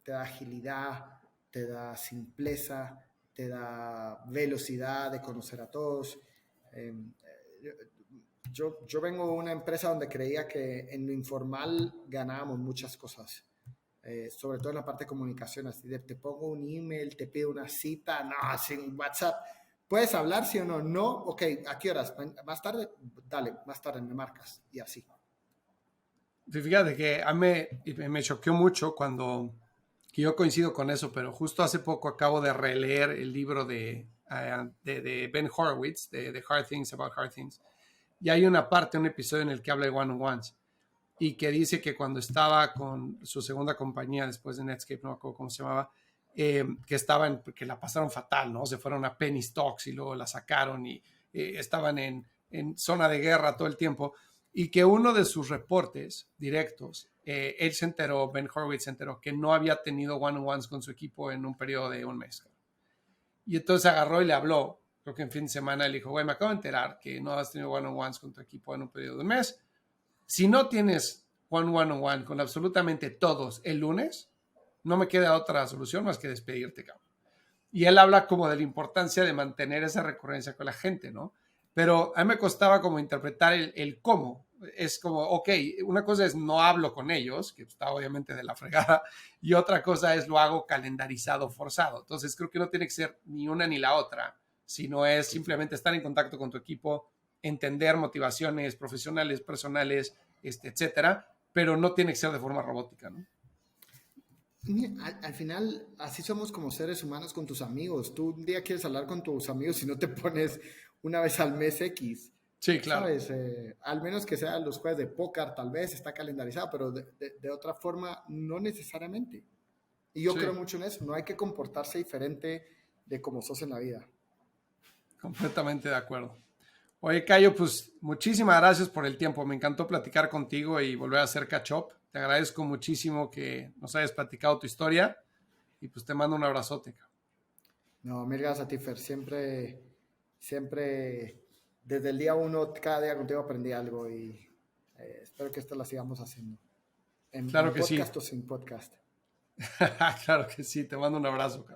da agilidad, te da simpleza, te da velocidad de conocer a todos. Yo vengo de una empresa donde creía que en lo informal ganábamos muchas cosas, sobre todo en la parte de comunicación, así de te pongo un email, te pido una cita, no, sin WhatsApp. ¿Puedes hablar, sí o no? No, ok, ¿a qué horas? ¿Más tarde? Dale, más tarde me marcas, y así. Fíjate que a mí me choqueó mucho cuando, que yo coincido con eso, pero justo hace poco acabo de releer el libro de Ben Horowitz, de Hard Things About Hard Things, y hay una parte, un episodio en el que habla de one-on-ones, y que dice que cuando estaba con su segunda compañía después de Netscape, no me acuerdo cómo se llamaba, que la pasaron fatal, ¿no? Se fueron a penny stocks y luego la sacaron y estaban en zona de guerra todo el tiempo, y que uno de sus reportes directos, él se enteró, Ben Horowitz se enteró que no había tenido one-on-ones con su equipo en un periodo de un mes. Y entonces agarró y le habló, creo que en fin de semana, le dijo, güey, me acabo de enterar que no has tenido one-on-ones con tu equipo en un periodo de un mes. Si no tienes one-on-one con absolutamente todos el lunes, no me queda otra solución más que despedirte, cabrón. Y él habla como de la importancia de mantener esa recurrencia con la gente, ¿no? Pero a mí me costaba como interpretar el cómo. Es como, ok, una cosa es no hablo con ellos, que está obviamente de la fregada, y otra cosa es lo hago calendarizado, forzado. Entonces creo que no tiene que ser ni una ni la otra, sino es simplemente estar en contacto con tu equipo, entender motivaciones profesionales, personales, etcétera, pero no tiene que ser de forma robótica, ¿no? Al final, así somos como seres humanos con tus amigos. Tú un día quieres hablar con tus amigos y no te pones una vez al mes X. Sí, claro. ¿Sabes? Al menos que sean los jueves de póker, tal vez está calendarizado, pero de otra forma, no necesariamente. Y yo Sí, creo mucho en eso. No hay que comportarse diferente de como sos en la vida. completamente de acuerdo. Oye, Cayo, pues muchísimas gracias por el tiempo. Me encantó platicar contigo y volver a hacer catch up. Te agradezco muchísimo que nos hayas platicado tu historia y pues te mando un abrazote. No, mil gracias a ti, Fer. Siempre, desde el día uno, cada día contigo aprendí algo y espero que esto lo sigamos haciendo. En Claro que sí. podcast o sin podcast. Claro que sí. Te mando un abrazo.